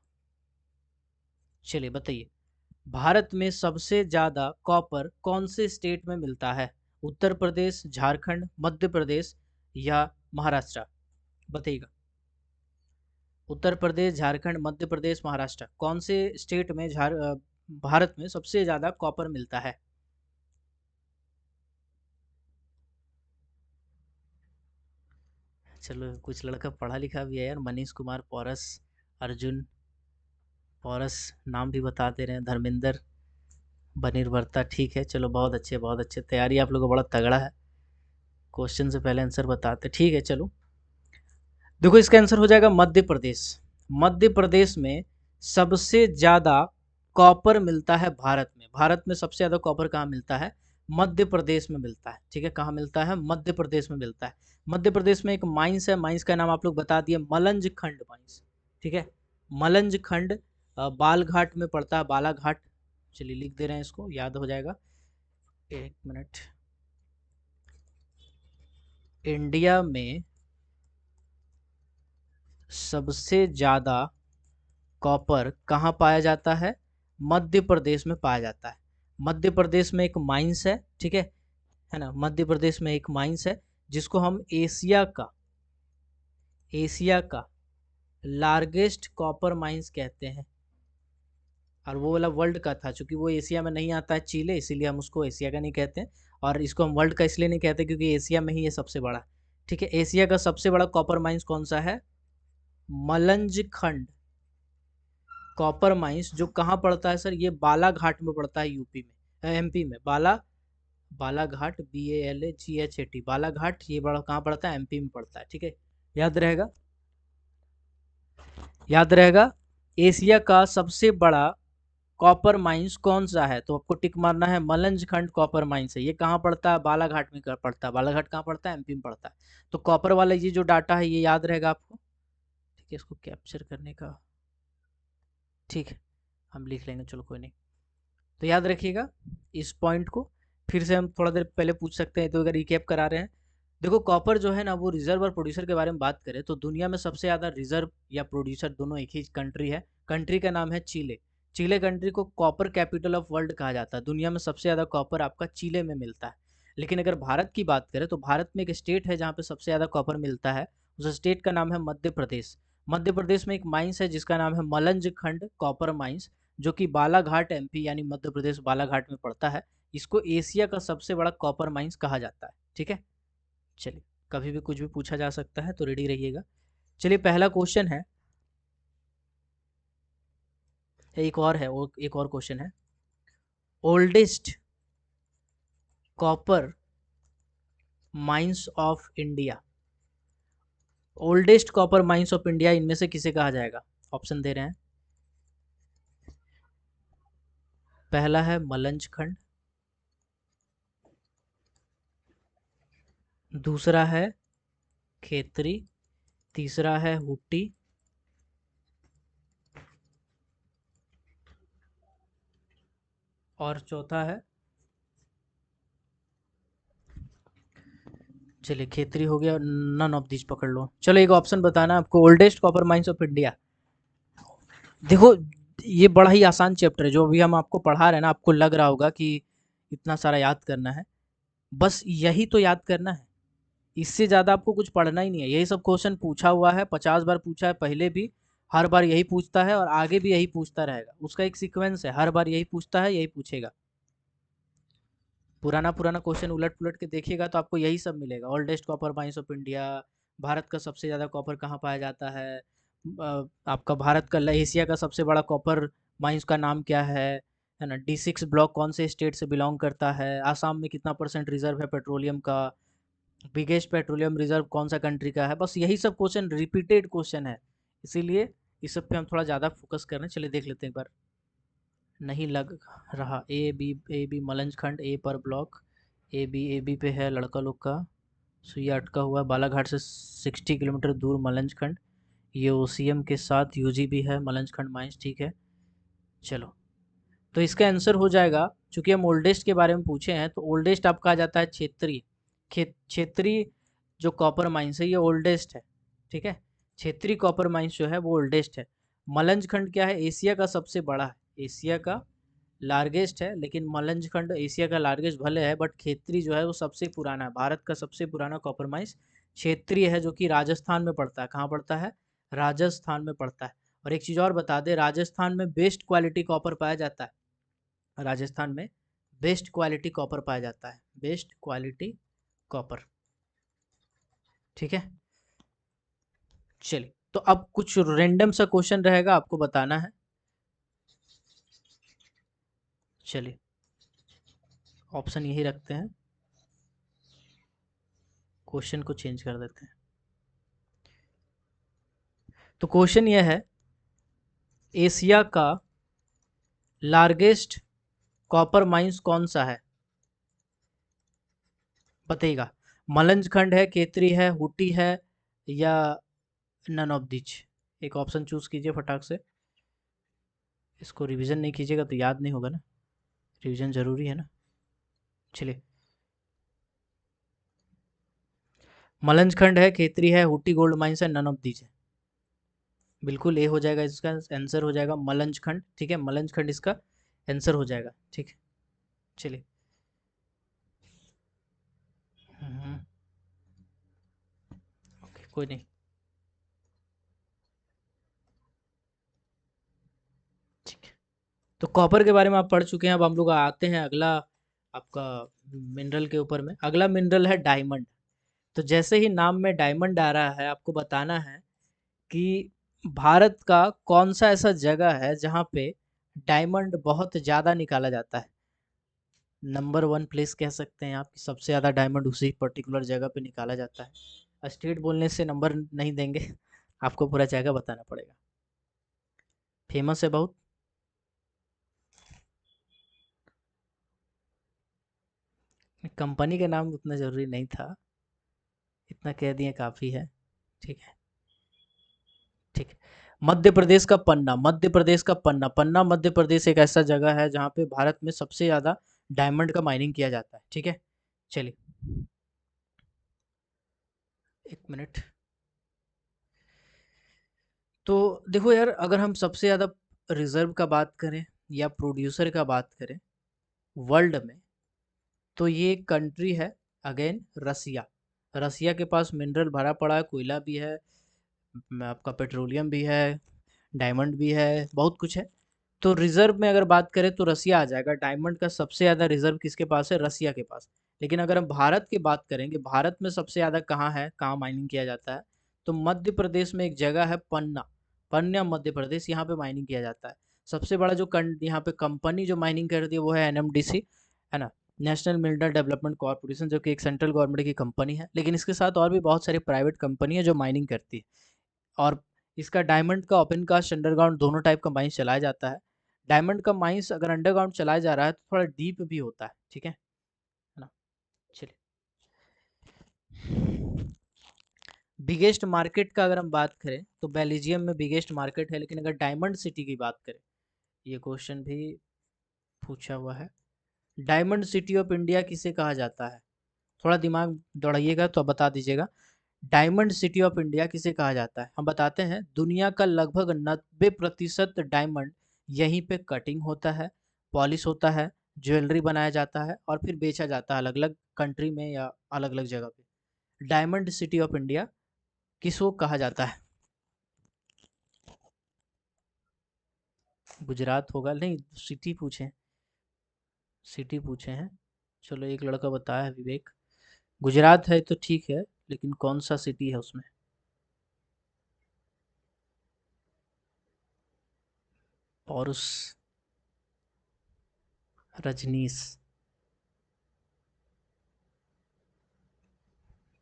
चलिए बताइए, भारत में सबसे ज़्यादा कॉपर कौन से स्टेट में मिलता है? उत्तर प्रदेश, झारखंड, मध्य प्रदेश या महाराष्ट्र? बताइएगा। उत्तर प्रदेश, झारखंड, मध्य प्रदेश, महाराष्ट्र, कौन से स्टेट में भारत में सबसे ज़्यादा कॉपर मिलता है? चलो, कुछ लड़का पढ़ा लिखा भी है यार, मनीष कुमार पौरस, अर्जुन पौरस, नाम भी बता दे रहे हैं, धर्मेंद्र बनिर्भरता, ठीक है। चलो बहुत अच्छे, बहुत अच्छे, तैयारी आप लोगों को बड़ा तगड़ा है, क्वेश्चन से पहले आंसर बताते, ठीक है। चलो देखो, इसका आंसर हो जाएगा मध्य प्रदेश। मध्य प्रदेश में सबसे ज़्यादा कॉपर मिलता है भारत में। भारत में सबसे ज़्यादा कॉपर कहाँ मिलता है? मध्य प्रदेश में मिलता है, ठीक है। कहाँ मिलता है? मध्य प्रदेश में मिलता है। मध्य प्रदेश में एक माइंस है, माइंस का नाम आप लोग बता दिए, मलंज खंड माइंस, ठीक है। मलंज खंड बालघाट में पड़ता है, बालाघाट। चलिए लिख दे रहे हैं, इसको याद हो जाएगा। एक मिनट। इंडिया में सबसे ज़्यादा कॉपर कहाँ पाया जाता है? मध्य प्रदेश में पाया जाता है। मध्य प्रदेश में एक माइंस है, ठीक है ना। मध्य प्रदेश में एक माइंस है जिसको हम एशिया का लार्जेस्ट कॉपर माइंस कहते हैं। और वो वाला वर्ल्ड का था, क्योंकि वो एशिया में नहीं आता है चीले, इसीलिए हम उसको एशिया का नहीं कहते हैं। और इसको हम वर्ल्ड का इसलिए नहीं कहते क्योंकि एशिया में ही ये सबसे बड़ा। ठीक है, एशिया का सबसे बड़ा कॉपर माइंस कौन सा है? मलंज खंड कॉपर माइंस। जो कहाँ पड़ता है सर? ये बालाघाट में पड़ता है, यूपी में, एमपी में। बालाघाट, BALAGHAT, बालाघाट। ये बड़ा कहाँ पड़ता है? एमपी में पड़ता है। ठीक है, याद रहेगा, याद रहेगा। एशिया का सबसे बड़ा कॉपर माइंस कौन सा है? तो आपको टिक मारना है, मलंज खंड कॉपर माइंस है। ये कहाँ पड़ता है? बालाघाट में पड़ता है। बालाघाट कहाँ पड़ता है? एमपी में पड़ता है। तो कॉपर वाला ये जो डाटा है ये याद रहेगा आपको। ठीक है, इसको कैप्चर करने का, ठीक है, हम लिख लेंगे, चलो कोई नहीं। तो याद रखिएगा इस पॉइंट को। फिर से हम थोड़ा देर पहले पूछ सकते हैं, तो अगर रिकैप करा रहे हैं। देखो कॉपर जो है ना, वो रिजर्व और प्रोड्यूसर के बारे में बात करें तो दुनिया में सबसे ज़्यादा रिजर्व या प्रोड्यूसर दोनों एक ही कंट्री है। कंट्री का नाम है चीले। चीले कंट्री को कॉपर कैपिटल ऑफ वर्ल्ड कहा जाता है। दुनिया में सबसे ज़्यादा कॉपर आपका चीले में मिलता है। लेकिन अगर भारत की बात करें तो भारत में एक स्टेट है जहाँ पे सबसे ज़्यादा कॉपर मिलता है। उस स्टेट का नाम है मध्य प्रदेश। मध्य प्रदेश में एक माइंस है जिसका नाम है मलंज खंड कॉपर माइंस, जो कि बालाघाट एमपी यानी मध्य प्रदेश बालाघाट में पड़ता है। इसको एशिया का सबसे बड़ा कॉपर माइंस कहा जाता है। ठीक है, चलिए, कभी भी कुछ भी पूछा जा सकता है तो रेडी रहिएगा। चलिए, पहला क्वेश्चन है, एक और है, वो एक और क्वेश्चन है। Oldest copper mines of India. Oldest copper mines of India इनमें से किसे कहा जाएगा? ऑप्शन दे रहे हैं। पहला है मलंज खंड, दूसरा है खेतरी, तीसरा है हुट्टी, और चौथा है, चलिए खेतरी हो गया, नन ऑफ दिस पकड़ लो। चलो एक ऑप्शन बताना आपको, oldest copper mines of India. देखो ये बड़ा ही आसान चैप्टर है, जो अभी हम आपको पढ़ा रहे हैं ना, आपको लग रहा होगा कि इतना सारा याद करना है। बस यही तो याद करना है, इससे ज़्यादा आपको कुछ पढ़ना ही नहीं है। यही सब क्वेश्चन पूछा हुआ है, 50 बार पूछा है पहले भी, हर बार यही पूछता है और आगे भी यही पूछता रहेगा। उसका एक सीक्वेंस है, हर बार यही पूछता है, यही पूछेगा। पुराना पुराना क्वेश्चन उलट पुलट के देखिएगा तो आपको यही सब मिलेगा। Oldest copper mines of India, Bharat का सबसे ज़्यादा कॉपर कहाँ पाया जाता है, आपका भारत का एशिया का सबसे बड़ा कॉपर माइंस का नाम क्या है ना, D6 ब्लॉक कौन से स्टेट से बिलोंग करता है, आसाम में कितना परसेंट रिजर्व है पेट्रोलियम का, बिगेस्ट पेट्रोलियम रिजर्व कौन सा कंट्री का है। बस यही सब क्वेश्चन रिपीटेड क्वेश्चन है, इसीलिए इस सब पे हम थोड़ा ज़्यादा फोकस कर रहे हैं। चलिए देख लेते हैं एक बार। नहीं लग रहा, ए बी मलंज खंड, ए पर ब्लॉक, ए बी पे है लड़का लोग का। सुइया अटका हुआ है बालाघाट से 60 किलोमीटर दूर मलंज खंड। ये OCM के साथ यूजी भी है मलंज खंड माइंस। ठीक है, चलो, तो इसका आंसर हो जाएगा, चूंकि हम ओल्डेस्ट के बारे में पूछे हैं तो ओल्डेस्ट आपका आ जाता है क्षेत्रीय। क्षेत्रीय जो कॉपर माइंस है ये ओल्डेस्ट है। ठीक है, क्षेत्रीय कॉपर माइंस जो है वो ओल्डेस्ट है। मलंज खंड क्या है? एशिया का सबसे बड़ा है, एशिया का लार्जेस्ट है। लेकिन मलंज खंड एशिया का लार्जेस्ट भले है, बट क्षेत्रीय जो है वो सबसे पुराना है। भारत का सबसे पुराना कॉपर माइंस क्षेत्रीय है, जो कि राजस्थान में पड़ता है। कहाँ पड़ता है? राजस्थान में पड़ता है। और एक चीज़ और बता दें, राजस्थान में बेस्ट क्वालिटी कॉपर पाया जाता है। राजस्थान में बेस्ट क्वालिटी कॉपर पाया जाता है, बेस्ट क्वालिटी कॉपर। ठीक है, चलिए, तो अब कुछ रैंडम सा क्वेश्चन रहेगा, आपको बताना है। चलिए, ऑप्शन यही रखते हैं, क्वेश्चन को चेंज कर देते हैं। तो क्वेश्चन यह है, एशिया का लार्जेस्ट कॉपर माइंस कौन सा है? बताइएगा। मलंज खंड है, केतरी है, हुटी है, या नन ऑफ दिच? एक ऑप्शन चूज कीजिए फटाक से। इसको रिवीजन नहीं कीजिएगा तो याद नहीं होगा ना, रिवीजन जरूरी है ना। चलिए, मलंज खंड है, केतरी है, हुटी गोल्ड माइंस है, नन ऑफ दीज है। बिल्कुल ए हो जाएगा, इसका आंसर हो जाएगा मलंज खंड। ठीक है, मलंज खंड इसका आंसर हो जाएगा। ठीक है, चलिए। ओके, कोई नहीं। तो कॉपर के बारे में आप पढ़ चुके हैं। अब हम लोग आते हैं अगला आपका मिनरल के ऊपर में। अगला मिनरल है डायमंड। तो जैसे ही नाम में डायमंड आ रहा है, आपको बताना है कि भारत का कौन सा ऐसा जगह है जहाँ पे डायमंड बहुत ज़्यादा निकाला जाता है। नंबर वन प्लेस कह सकते हैं आप कि सबसे ज़्यादा डायमंड उसी पर्टिकुलर जगह पे निकाला जाता है। स्टेट बोलने से नंबर नहीं देंगे, आपको पूरा जगह बताना पड़ेगा। फेमस है बहुत। कंपनी का नाम उतना ज़रूरी नहीं था, इतना कह दिए काफ़ी है। ठीक है, ठीक है। मध्य प्रदेश का पन्ना, मध्य प्रदेश का पन्ना, पन्ना मध्य प्रदेश एक ऐसा जगह है जहाँ पे भारत में सबसे ज़्यादा डायमंड का माइनिंग किया जाता है। ठीक है, चलिए 1 मिनट। तो देखो यार, अगर हम सबसे ज़्यादा रिजर्व का बात करें या प्रोड्यूसर का बात करें वर्ल्ड में, तो ये कंट्री है अगेन रसिया। रसिया के पास मिनरल भरा पड़ा है, कोयला भी है, आपका पेट्रोलियम भी है, डायमंड भी है, बहुत कुछ है। तो रिजर्व में अगर बात करें तो रसिया आ जाएगा। डायमंड का सबसे ज़्यादा रिजर्व किसके पास है? रसिया के पास। लेकिन अगर हम भारत की बात करेंगे, भारत में सबसे ज़्यादा कहाँ है, कहाँ माइनिंग किया जाता है, तो मध्य प्रदेश में एक जगह है पन्ना। पन्ना मध्य प्रदेश, यहाँ पे माइनिंग किया जाता है। सबसे बड़ा जो यहाँ पे कंपनी जो माइनिंग करती है वो है एनएमडीसी, है ना, नेशनल मिनरल डेवलपमेंट कॉर्पोरेशन, जो कि एक सेंट्रल गवर्नमेंट की कंपनी है। लेकिन इसके साथ और भी बहुत सारी प्राइवेट कंपनी है जो माइनिंग करती है। और इसका डायमंड का ओपन कास्ट अंडरग्राउंड दोनों टाइप का माइंस चलाया जाता है। डायमंड का माइंस अगर अंडरग्राउंड चलाया जा रहा है तो थोड़ा डीप भी होता है। ठीक है ना। चलिए, बिगेस्ट मार्केट का अगर हम बात करें तो बेल्जियम में बिगेस्ट मार्केट है। लेकिन अगर डायमंड सिटी की बात करें, ये क्वेश्चन भी पूछा हुआ है, डायमंड सिटी ऑफ इंडिया किसे कहा जाता है? थोड़ा दिमाग दौड़ाइएगा तो बता दीजिएगा। डायमंड सिटी ऑफ इंडिया किसे कहा जाता है? हम बताते हैं, दुनिया का लगभग 90% डायमंड यहीं पे कटिंग होता है, पॉलिश होता है, ज्वेलरी बनाया जाता है और फिर बेचा जाता है अलग अलग कंट्री में या अलग अलग जगह पे। डायमंड सिटी ऑफ इंडिया किसको कहा जाता है? गुजरात होगा नहीं, सिटी पूछे, सिटी पूछे हैं। चलो एक लड़का बताया है, विवेक। गुजरात है तो ठीक है, लेकिन कौन सा सिटी है उसमें? पौरुष, रजनीश,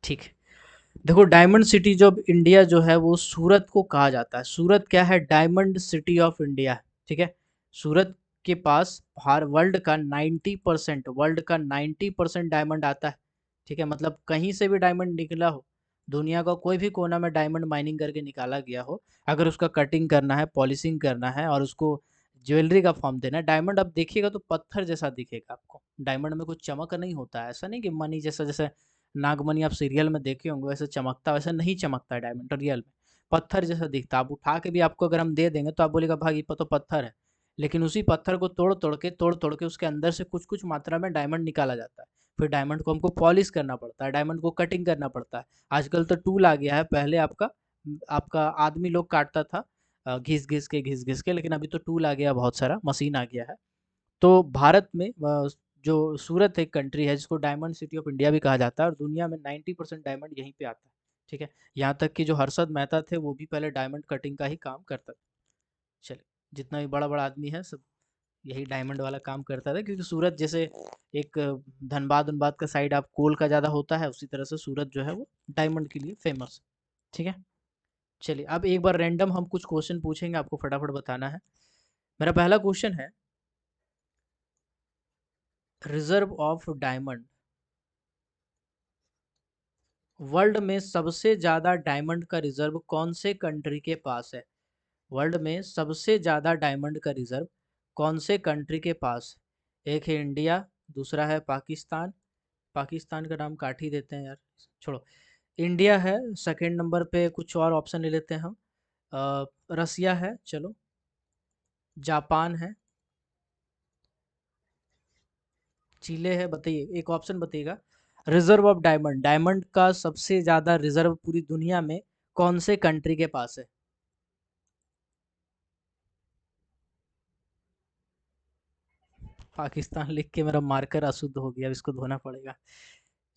ठीक है। देखो, डायमंड सिटी जो इंडिया जो है वो सूरत को कहा जाता है। सूरत क्या है? डायमंड सिटी ऑफ इंडिया है। ठीक है, सूरत के पास हर वर्ल्ड का 90% डायमंड आता है। ठीक है, मतलब कहीं से भी डायमंड निकला हो, दुनिया का कोई भी कोना में डायमंड माइनिंग करके निकाला गया हो, अगर उसका कटिंग करना है, पॉलिशिंग करना है और उसको ज्वेलरी का फॉर्म देना है, डायमंड आप देखिएगा तो पत्थर जैसा दिखेगा आपको। डायमंड में कुछ चमक नहीं होता है, ऐसा नहीं कि मनी जैसा, जैसे नागमणि आप सीरियल में देखे होंगे वैसे चमकता, वैसा नहीं चमकता है डायमंड रियल में। पत्थर जैसा दिखता है। आप उठा के भी आपको अगर हम दे देंगे तो आप बोलेगा भाई ये तो पत्थर है। लेकिन उसी पत्थर को तोड़ तोड़ के उसके अंदर से कुछ कुछ मात्रा में डायमंड निकाला जाता है। फिर डायमंड को हमको पॉलिश करना पड़ता है, डायमंड को कटिंग करना पड़ता है। आजकल तो टूल आ गया है, पहले आपका आपका आदमी लोग काटता था घिस घिस के, लेकिन अभी तो टूल आ गया, बहुत सारा मशीन आ गया है। तो भारत में जो सूरत एक कंट्री है जिसको डायमंड सिटी ऑफ इंडिया भी कहा जाता है, और दुनिया में 90% डायमंड यहीं पे आता है। ठीक है, यहाँ तक कि जो हर्षद मेहता थे वो भी पहले डायमंड कटिंग का ही काम करता था। चलिए, जितना भी बड़ा बड़ा आदमी है सब यही डायमंड वाला काम करता था, क्योंकि सूरत जैसे एक धनबाद उनबाद का साइड आप कोल का ज़्यादा होता है, उसी तरह से सूरत जो है वो डायमंड के लिए फेमस है। ठीक है, चलिए अब एक बार रैंडम हम कुछ क्वेश्चन पूछेंगे, आपको फटाफट बताना है। मेरा पहला क्वेश्चन है, रिजर्व ऑफ डायमंड, वर्ल्ड में सबसे ज्यादा डायमंड का रिजर्व कौन से कंट्री के पास है? वर्ल्ड में सबसे ज्यादा डायमंड का रिजर्व कौन से कंट्री के पास? एक है इंडिया, दूसरा है पाकिस्तान, पाकिस्तान का नाम काट ही देते हैं यार, छोड़ो। इंडिया है, सेकंड नंबर पे कुछ और ऑप्शन ले लेते हैं हम। रसिया है, चलो, जापान है, चिले है। बताइए एक ऑप्शन बताइएगा। रिजर्व ऑफ डायमंड, डायमंड का सबसे ज्यादा रिजर्व पूरी दुनिया में कौन से कंट्री के पास है? पाकिस्तान लिख के मेरा मार्कर अशुद्ध हो गया, अब इसको धोना पड़ेगा।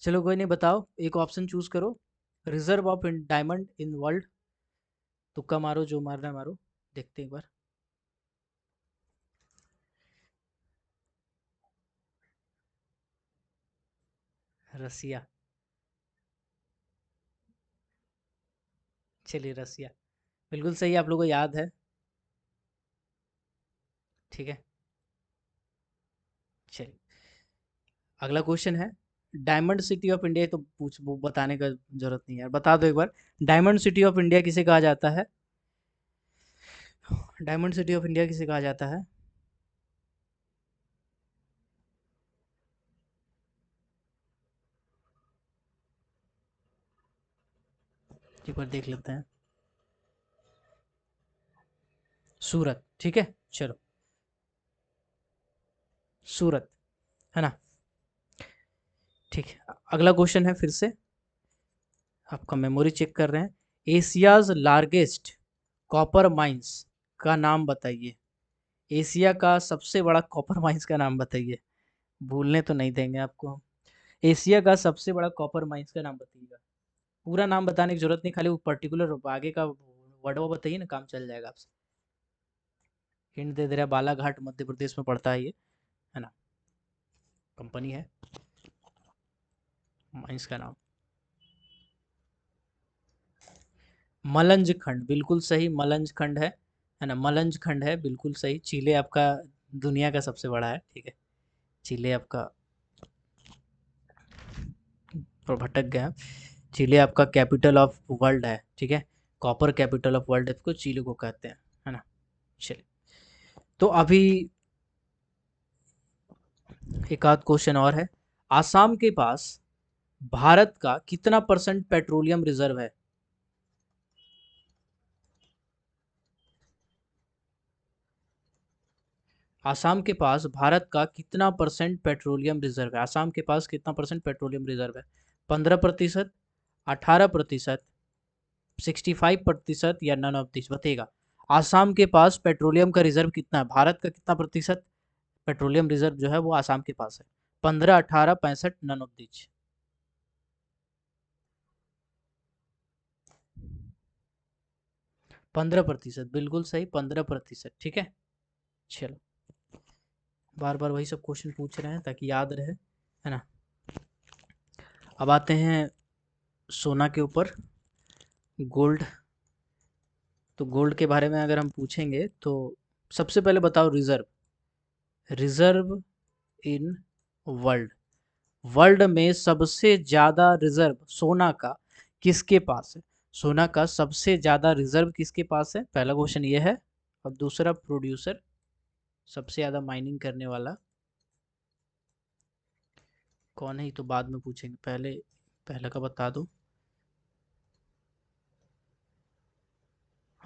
चलो कोई नहीं, बताओ एक ऑप्शन चूज करो। Reserve of diamond in world. तुक्का मारो, जो मारना है मारो, देखते हैं एक बार। रसिया। चलिए रसिया, बिल्कुल सही, आप लोगों को याद है। ठीक है, चलिए अगला क्वेश्चन है। डायमंड सिटी ऑफ इंडिया, तो पूछ वो बताने का जरूरत नहीं है यार, बता दो एक बार। डायमंड सिटी ऑफ इंडिया किसे कहा जाता है? डायमंड सिटी ऑफ इंडिया किसे कहा जाता है? एक बार देख लेते हैं। सूरत, ठीक है चलो, सूरत, है ना। ठीक है, अगला क्वेश्चन है फिर से, आपका मेमोरी चेक कर रहे हैं। एशियाज लार्जेस्ट कॉपर माइंस का नाम बताइए। एशिया का सबसे बड़ा कॉपर माइंस का नाम बताइए। भूलने तो नहीं देंगे आपको हम। एशिया का सबसे बड़ा कॉपर माइंस का नाम बताइएगा। पूरा नाम बताने की जरूरत नहीं, खाली वो पर्टिकुलर आगे का वर्ड वो बताइए ना, काम चल जाएगा आपसे। हिंट दे दे रहा है, बालाघाट मध्य प्रदेश में पड़ता है ये, है ना, कंपनी है। माइंस का नाम मलंज खंड, बिल्कुल सही, मलंज खंड है ना, मलंज खंड है, बिल्कुल सही। चीले आपका दुनिया का सबसे बड़ा है, ठीक है। चीले आपका, पर भटक गया। चीले आपका कैपिटल ऑफ वर्ल्ड है, ठीक है। कॉपर कैपिटल ऑफ वर्ल्ड को चीले को कहते हैं, है ना। चलिए, तो अभी एक आध क्वेश्चन और है। आसाम के पास भारत का कितना परसेंट पेट्रोलियम रिजर्व है? आसाम के पास भारत का कितना परसेंट पेट्रोलियम रिजर्व है? आसाम के पास कितना परसेंट पेट्रोलियम रिजर्व है? 15%, 18%, 65% या नन ऑफ दिस बताएगा। आसाम के पास पेट्रोलियम का रिजर्व कितना है? भारत का कितना प्रतिशत पेट्रोलियम रिजर्व जो है वो आसाम के पास है? 15, 18, 65, नन ऑफ दिस। 15%, बिल्कुल सही, 15%, ठीक है। चलो, बार बार वही सब क्वेश्चन पूछ रहे हैं ताकि याद रहे, है ना। अब आते हैं सोना के ऊपर, गोल्ड। तो गोल्ड के बारे में अगर हम पूछेंगे तो सबसे पहले बताओ, reserve, reserve in world, world में सबसे ज्यादा रिजर्व सोना का किसके पास है? सोना का सबसे ज्यादा रिजर्व किसके पास है? पहला क्वेश्चन ये है। और दूसरा, प्रोड्यूसर, सबसे ज्यादा माइनिंग करने वाला कौन है, ये तो बाद में पूछेंगे, पहले पहला का बता दो।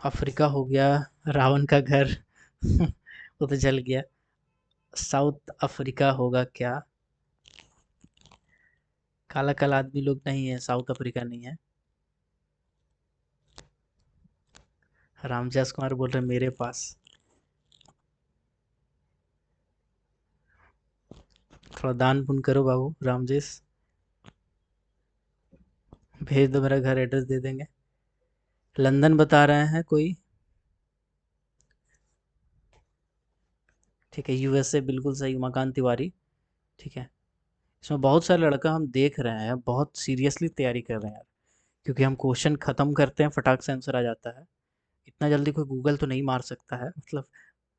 अफ्रीका हो गया, रावण का घर वो तो जल गया। साउथ अफ्रीका होगा क्या? काला काला आदमी लोग नहीं है, साउथ अफ्रीका नहीं है। रामजास कुमार बोल रहे हैं मेरे पास। थोड़ा दान पुण्य करो बाबू रामजेश, भेज दो, मेरा घर एड्रेस दे देंगे। लंदन बता रहे हैं कोई, ठीक है। यूएसए, बिल्कुल सही, उमाकांत तिवारी, ठीक है। इसमें बहुत सारे लड़का हम देख रहे हैं बहुत सीरियसली तैयारी कर रहे हैं यार, क्योंकि हम क्वेश्चन खत्म करते हैं फटाक से आंसर आ जाता है। इतना जल्दी कोई गूगल तो नहीं मार सकता है, मतलब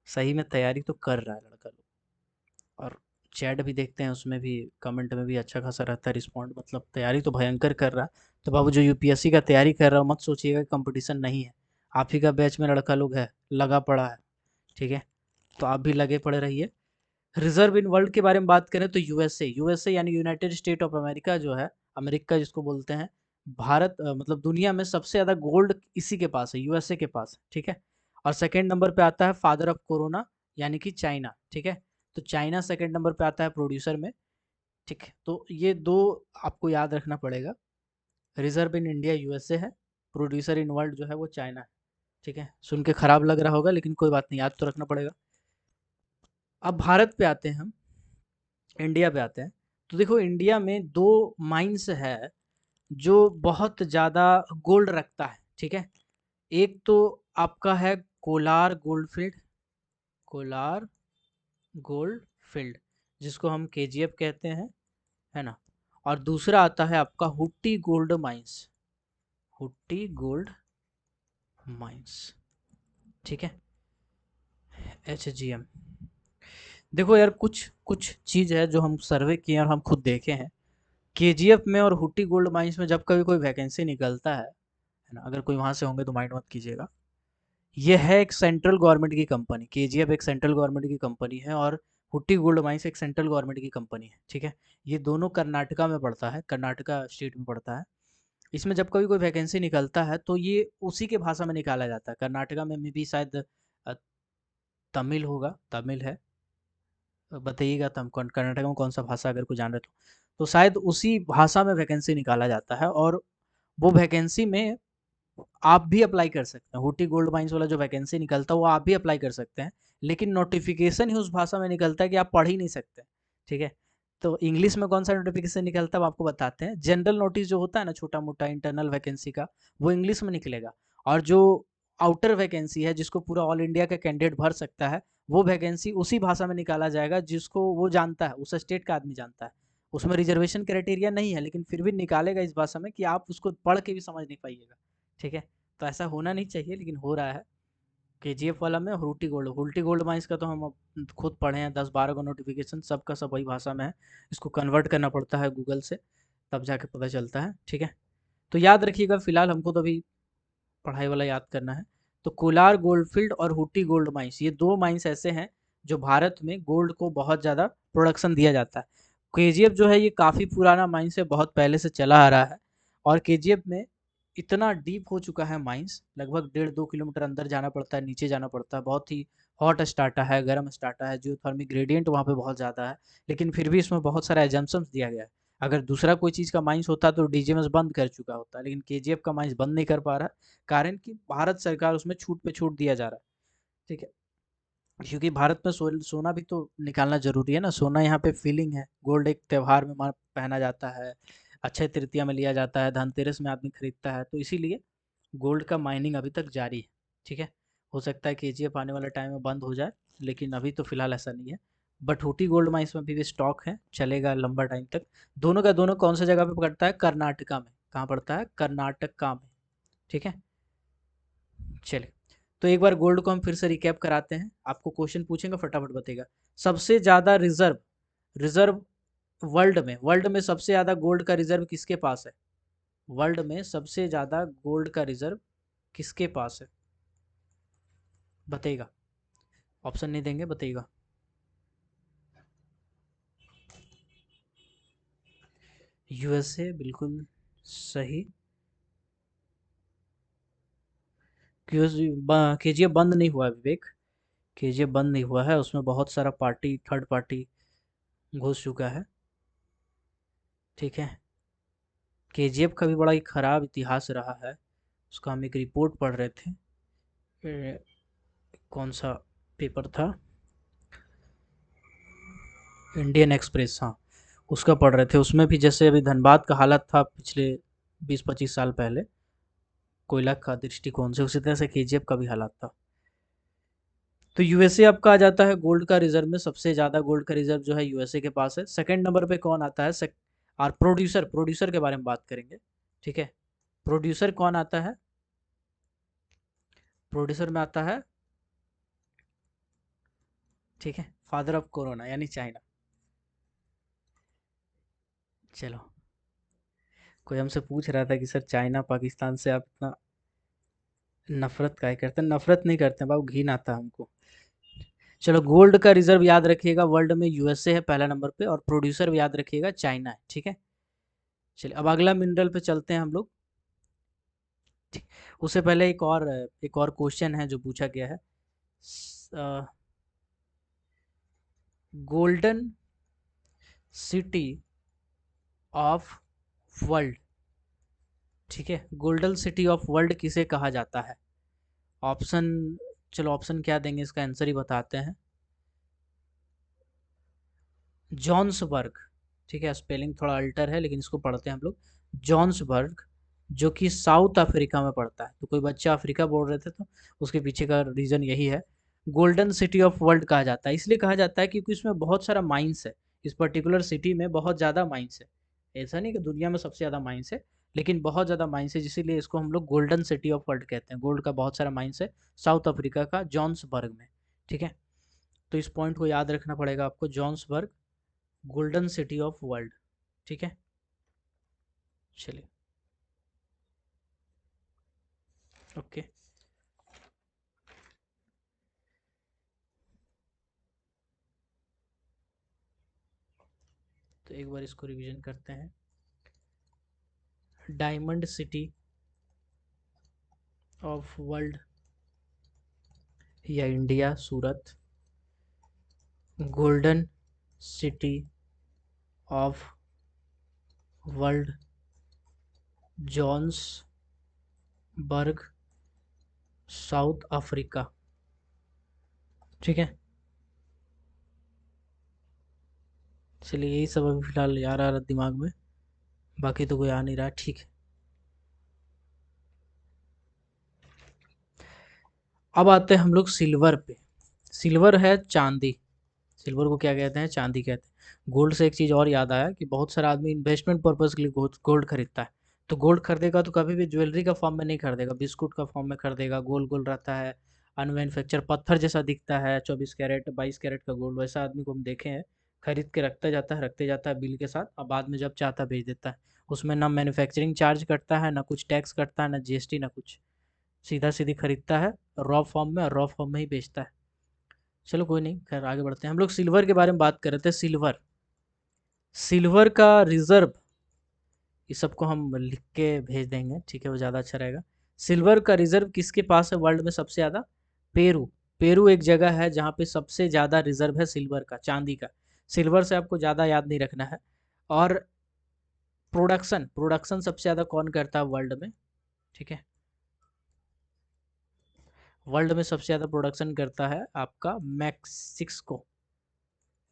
सही में तैयारी तो कर रहा है लड़का लोग। और चैट भी देखते हैं, उसमें भी कमेंट में भी अच्छा खासा रहता है रिस्पॉन्ड, मतलब तैयारी तो भयंकर कर रहा है। तो बाबू जो यूपीएससी का तैयारी कर रहा हो, मत सोचिएगा कंपटीशन नहीं है। आप ही का बैच में लड़का लोग है, लगा पड़ा है, ठीक है। तो आप भी लगे पड़े रहिए। रिजर्व इन वर्ल्ड के बारे में बात करें तो यूएसए, यूएसए यानी यूनाइटेड स्टेट ऑफ अमेरिका जो है, अमेरिका जिसको बोलते हैं, भारत मतलब दुनिया में सबसे ज़्यादा गोल्ड इसी के पास है, यूएसए के पास, ठीक है। और सेकंड नंबर पे आता है फादर ऑफ कोरोना, यानी कि चाइना, ठीक है। तो चाइना सेकंड नंबर पे आता है प्रोड्यूसर में, ठीक है। तो ये दो आपको याद रखना पड़ेगा। रिजर्व इन इंडिया यूएसए है, प्रोड्यूसर इन वर्ल्ड जो है वो चाइना है, ठीक है। सुन के खराब लग रहा होगा लेकिन कोई बात नहीं, याद तो रखना पड़ेगा। अब भारत पे आते हैं हम। इंडिया पे आते हैं। तो देखो इंडिया में दो माइंस है जो बहुत ज़्यादा गोल्ड रखता है, ठीक है। एक तो आपका है Kolar gold field, Kolar gold field, जिसको हम केजीएफ कहते हैं, है ना। और दूसरा आता है आपका Hutti gold mines, Hutti gold mines, ठीक है, एचजीएम। देखो यार कुछ कुछ चीज़ है जो हम सर्वे किए और हम खुद देखे हैं। केजीएफ में और हुट्टी गोल्ड माइंस में जब कभी कोई वैकेंसी निकलता है ना, अगर कोई वहाँ से होंगे तो माइंड मत कीजिएगा। ये है एक सेंट्रल गवर्नमेंट की कंपनी, केजीएफ एक सेंट्रल गवर्नमेंट की कंपनी है और हुट्टी गोल्ड माइंस एक सेंट्रल गवर्नमेंट की कंपनी है, ठीक है। ये दोनों कर्नाटका में पड़ता है, कर्नाटका स्टेट में पड़ता है। इसमें जब कभी कोई वैकेंसी निकलता है तो ये उसी के भाषा में निकाला जाता है। कर्नाटका में भी शायद तमिल होगा, तमिल है। बताइएगा तम कर्नाटक में कौन सा भाषा, अगर कोई जान रहे तो शायद उसी भाषा में वैकेंसी निकाला जाता है। और वो वैकेंसी में आप भी अप्लाई कर सकते हैं। हुटी गोल्ड माइंस वाला जो वैकेंसी निकलता है वो आप भी अप्लाई कर सकते हैं, लेकिन नोटिफिकेशन ही उस भाषा में निकलता है कि आप पढ़ ही नहीं सकते, ठीक है। तो इंग्लिश में कौन सा नोटिफिकेशन निकलता है वो आपको बताते हैं। जनरल नोटिस जो होता है ना, छोटा मोटा इंटरनल वैकेंसी का, वो इंग्लिश में निकलेगा। और जो आउटर वैकेंसी है जिसको पूरा ऑल इंडिया का कैंडिडेट भर सकता है, वो वैकेंसी उसी भाषा में निकाला जाएगा जिसको वो जानता है, उस स्टेट का आदमी जानता है। उसमें रिजर्वेशन क्राइटेरिया नहीं है, लेकिन फिर भी निकालेगा इस भाषा में कि आप उसको पढ़ के भी समझ नहीं पाइएगा, ठीक है। तो ऐसा होना नहीं चाहिए, लेकिन हो रहा है केजीएफ वाला में। हुल्टी गोल्ड माइंस का तो हम अब खुद पढ़े हैं, 10-12 का नोटिफिकेशन, सबका सब वही भाषा में है। इसको कन्वर्ट करना पड़ता है गूगल से, तब जाके पता चलता है, ठीक है। तो याद रखिएगा, फिलहाल हमको तो अभी पढ़ाई वाला याद करना है। तो कोलार गोल्डफील्ड और हुट्टी गोल्ड माइंस, ये दो माइंस ऐसे हैं जो भारत में गोल्ड को बहुत ज़्यादा प्रोडक्शन दिया जाता है। केजीएफ जो है ये काफ़ी पुराना माइंस है, बहुत पहले से चला आ रहा है। और केजीएफ में इतना डीप हो चुका है माइंस, लगभग 1.5-2 किलोमीटर अंदर जाना पड़ता है, नीचे जाना पड़ता है। बहुत ही हॉट स्टार्टा है, गर्म स्टार्टा है, जियोथर्मिक ग्रेडियंट वहाँ पे बहुत ज़्यादा है। लेकिन फिर भी इसमें बहुत सारा एजम्पशंस दिया गया है। अगर दूसरा कोई चीज़ का माइंस होता तो डीजीएमएस बंद कर चुका होता, लेकिन केजीएफ का माइंस बंद नहीं कर पा रहा। कारण कि भारत सरकार उसमें छूट पे छूट दिया जा रहा है, ठीक है। क्योंकि भारत में सोना भी तो निकालना जरूरी है ना। सोना यहाँ पे फीलिंग है, गोल्ड एक त्योहार में पहना जाता है, अक्षय तृतीया में लिया जाता है, धनतेरस में आदमी खरीदता है, तो इसीलिए गोल्ड का माइनिंग अभी तक जारी है, ठीक है। हो सकता है केजीएफ आने वाले टाइम में बंद हो जाए, लेकिन अभी तो फिलहाल ऐसा नहीं है। बट हुटी गोल्ड माइंस में भी स्टॉक है, चलेगा लंबा टाइम तक। दोनों का दोनों कौन सा जगह पे पड़ता है? कर्नाटका में। कहाँ पड़ता है? कर्नाटका में, ठीक है। चलिए, तो एक बार गोल्ड को हम फिर से रिकैप कराते हैं। आपको क्वेश्चन पूछेंगे, फटाफट बताइएगा। सबसे ज्यादा रिजर्व, रिजर्व वर्ल्ड में सबसे ज्यादा गोल्ड का रिजर्व किसके पास है? वर्ल्ड में सबसे ज्यादा गोल्ड का रिजर्व किसके पास है? बताइएगा, ऑप्शन नहीं देंगे, बताइएगा। यूएसए, बिल्कुल सही। केजीएफ बंद नहीं हुआ है विवेक, केजीएफ बंद नहीं हुआ है, उसमें बहुत सारा पार्टी, थर्ड पार्टी घुस चुका है, ठीक है। केजीएफ का भी बड़ा ही खराब इतिहास रहा है। उसका हम एक रिपोर्ट पढ़ रहे थे, ए, कौन सा पेपर था? इंडियन एक्सप्रेस, हाँ, उसका पढ़ रहे थे। उसमें भी जैसे अभी धनबाद का हालत था पिछले 20-25 साल पहले, कोयला का दृष्टिकोण से, उसी तरह से केजीएफ का भी हालात था। तो यूएसए आपका आ जाता है गोल्ड का रिजर्व में, सबसे ज़्यादा गोल्ड का रिजर्व जो है यूएसए के पास है। सेकंड नंबर पे कौन आता है? और प्रोड्यूसर के बारे में बात करेंगे, ठीक है। प्रोड्यूसर कौन आता है? प्रोड्यूसर में आता है, ठीक है, फादर ऑफ कोरोना यानी चाइना। चलो, कोई हमसे पूछ रहा था कि सर चाइना पाकिस्तान से आप इतना नफरत काहे करते हैं? नफरत नहीं करते हैं बाबू, घिन आता है हमको। चलो, गोल्ड का रिजर्व याद रखिएगा, वर्ल्ड में यूएसए है पहला नंबर पे, और प्रोड्यूसर भी याद रखिएगा चाइना है, ठीक है। चलिए, अब अगला मिनरल पे चलते हैं हम लोग। ठीक, उससे पहले एक और क्वेश्चन है जो पूछा गया है। गोल्डन सिटी ऑफ वर्ल्ड, ठीक है, गोल्डन सिटी ऑफ वर्ल्ड किसे कहा जाता है? ऑप्शन, चलो ऑप्शन क्या देंगे, इसका आंसर ही बताते हैं। जॉन्सबर्ग, ठीक है, स्पेलिंग थोड़ा अल्टर है लेकिन इसको पढ़ते हैं हम लोग जॉन्सबर्ग, जो कि साउथ अफ्रीका में पड़ता है। तो कोई बच्चा अफ्रीका बोल रहे थे तो उसके पीछे का रीज़न यही है। गोल्डन सिटी ऑफ वर्ल्ड कहा जाता है, इसलिए कहा जाता है क्योंकि इसमें बहुत सारा माइंस है। इस पर्टिकुलर सिटी में बहुत ज़्यादा माइंस है। ऐसा नहीं कि दुनिया में सबसे ज़्यादा माइंस है, लेकिन बहुत ज़्यादा माइंस है, इसीलिए इसको हम लोग गोल्डन सिटी ऑफ वर्ल्ड कहते हैं। गोल्ड का बहुत सारा माइंस है साउथ अफ्रीका का जॉन्सबर्ग में, ठीक है। तो इस पॉइंट को याद रखना पड़ेगा आपको, जॉन्सबर्ग गोल्डन सिटी ऑफ वर्ल्ड, ठीक है। चलिए, ओके। तो एक बार इसको रिवीजन करते हैं। डायमंड सिटी ऑफ वर्ल्ड या India Surat, golden city of world जॉन्सबर्ग south Africa, ठीक है। चलिए, यही सब अभी फिलहाल याद आ रहा दिमाग में, बाकी तो कोई आ नहीं रहा, ठीक है। अब आते हैं हम लोग सिल्वर पे। सिल्वर है चांदी। सिल्वर को क्या कहते हैं? चांदी कहते हैं। गोल्ड से एक चीज़ और याद आया कि बहुत सारा आदमी इन्वेस्टमेंट पर्पज़ के लिए गोल्ड खरीदता है। तो गोल्ड खरीदेगा तो कभी भी ज्वेलरी का फॉर्म में नहीं खरीदेगा, बिस्कुट का फॉर्म में खरीदेगा। गोल गोल रहता है, अनमैन्युफैक्चर पत्थर जैसा दिखता है, 24 कैरेट 22 कैरेट का गोल्ड। वैसा आदमी को हम देखे हैं, खरीद के रखते जाता है बिल के साथ, और बाद में जब चाहता है बेच देता है। उसमें ना मैन्युफैक्चरिंग चार्ज कटता है, ना कुछ टैक्स कटता है, ना जीएसटी, ना कुछ। सीधा सीधी खरीदता है रॉ फॉर्म में, और रॉ फॉर्म में ही बेचता है। चलो कोई नहीं, खैर आगे बढ़ते हैं। हम लोग सिल्वर के बारे में बात कर रहे थे। सिल्वर, सिल्वर का रिजर्व, इस सबको हम लिख के भेज देंगे, ठीक है, वो ज़्यादा अच्छा रहेगा। सिल्वर का रिजर्व किसके पास है वर्ल्ड में सबसे ज़्यादा? पेरू। पेरू एक जगह है जहाँ पे सबसे ज़्यादा रिजर्व है सिल्वर का, चांदी का। सिल्वर से आपको ज़्यादा याद नहीं रखना है। और प्रोडक्शन, प्रोडक्शन सबसे ज़्यादा कौन करता है वर्ल्ड में? ठीक है, वर्ल्ड में सबसे ज़्यादा प्रोडक्शन करता है आपका मैक्सिको।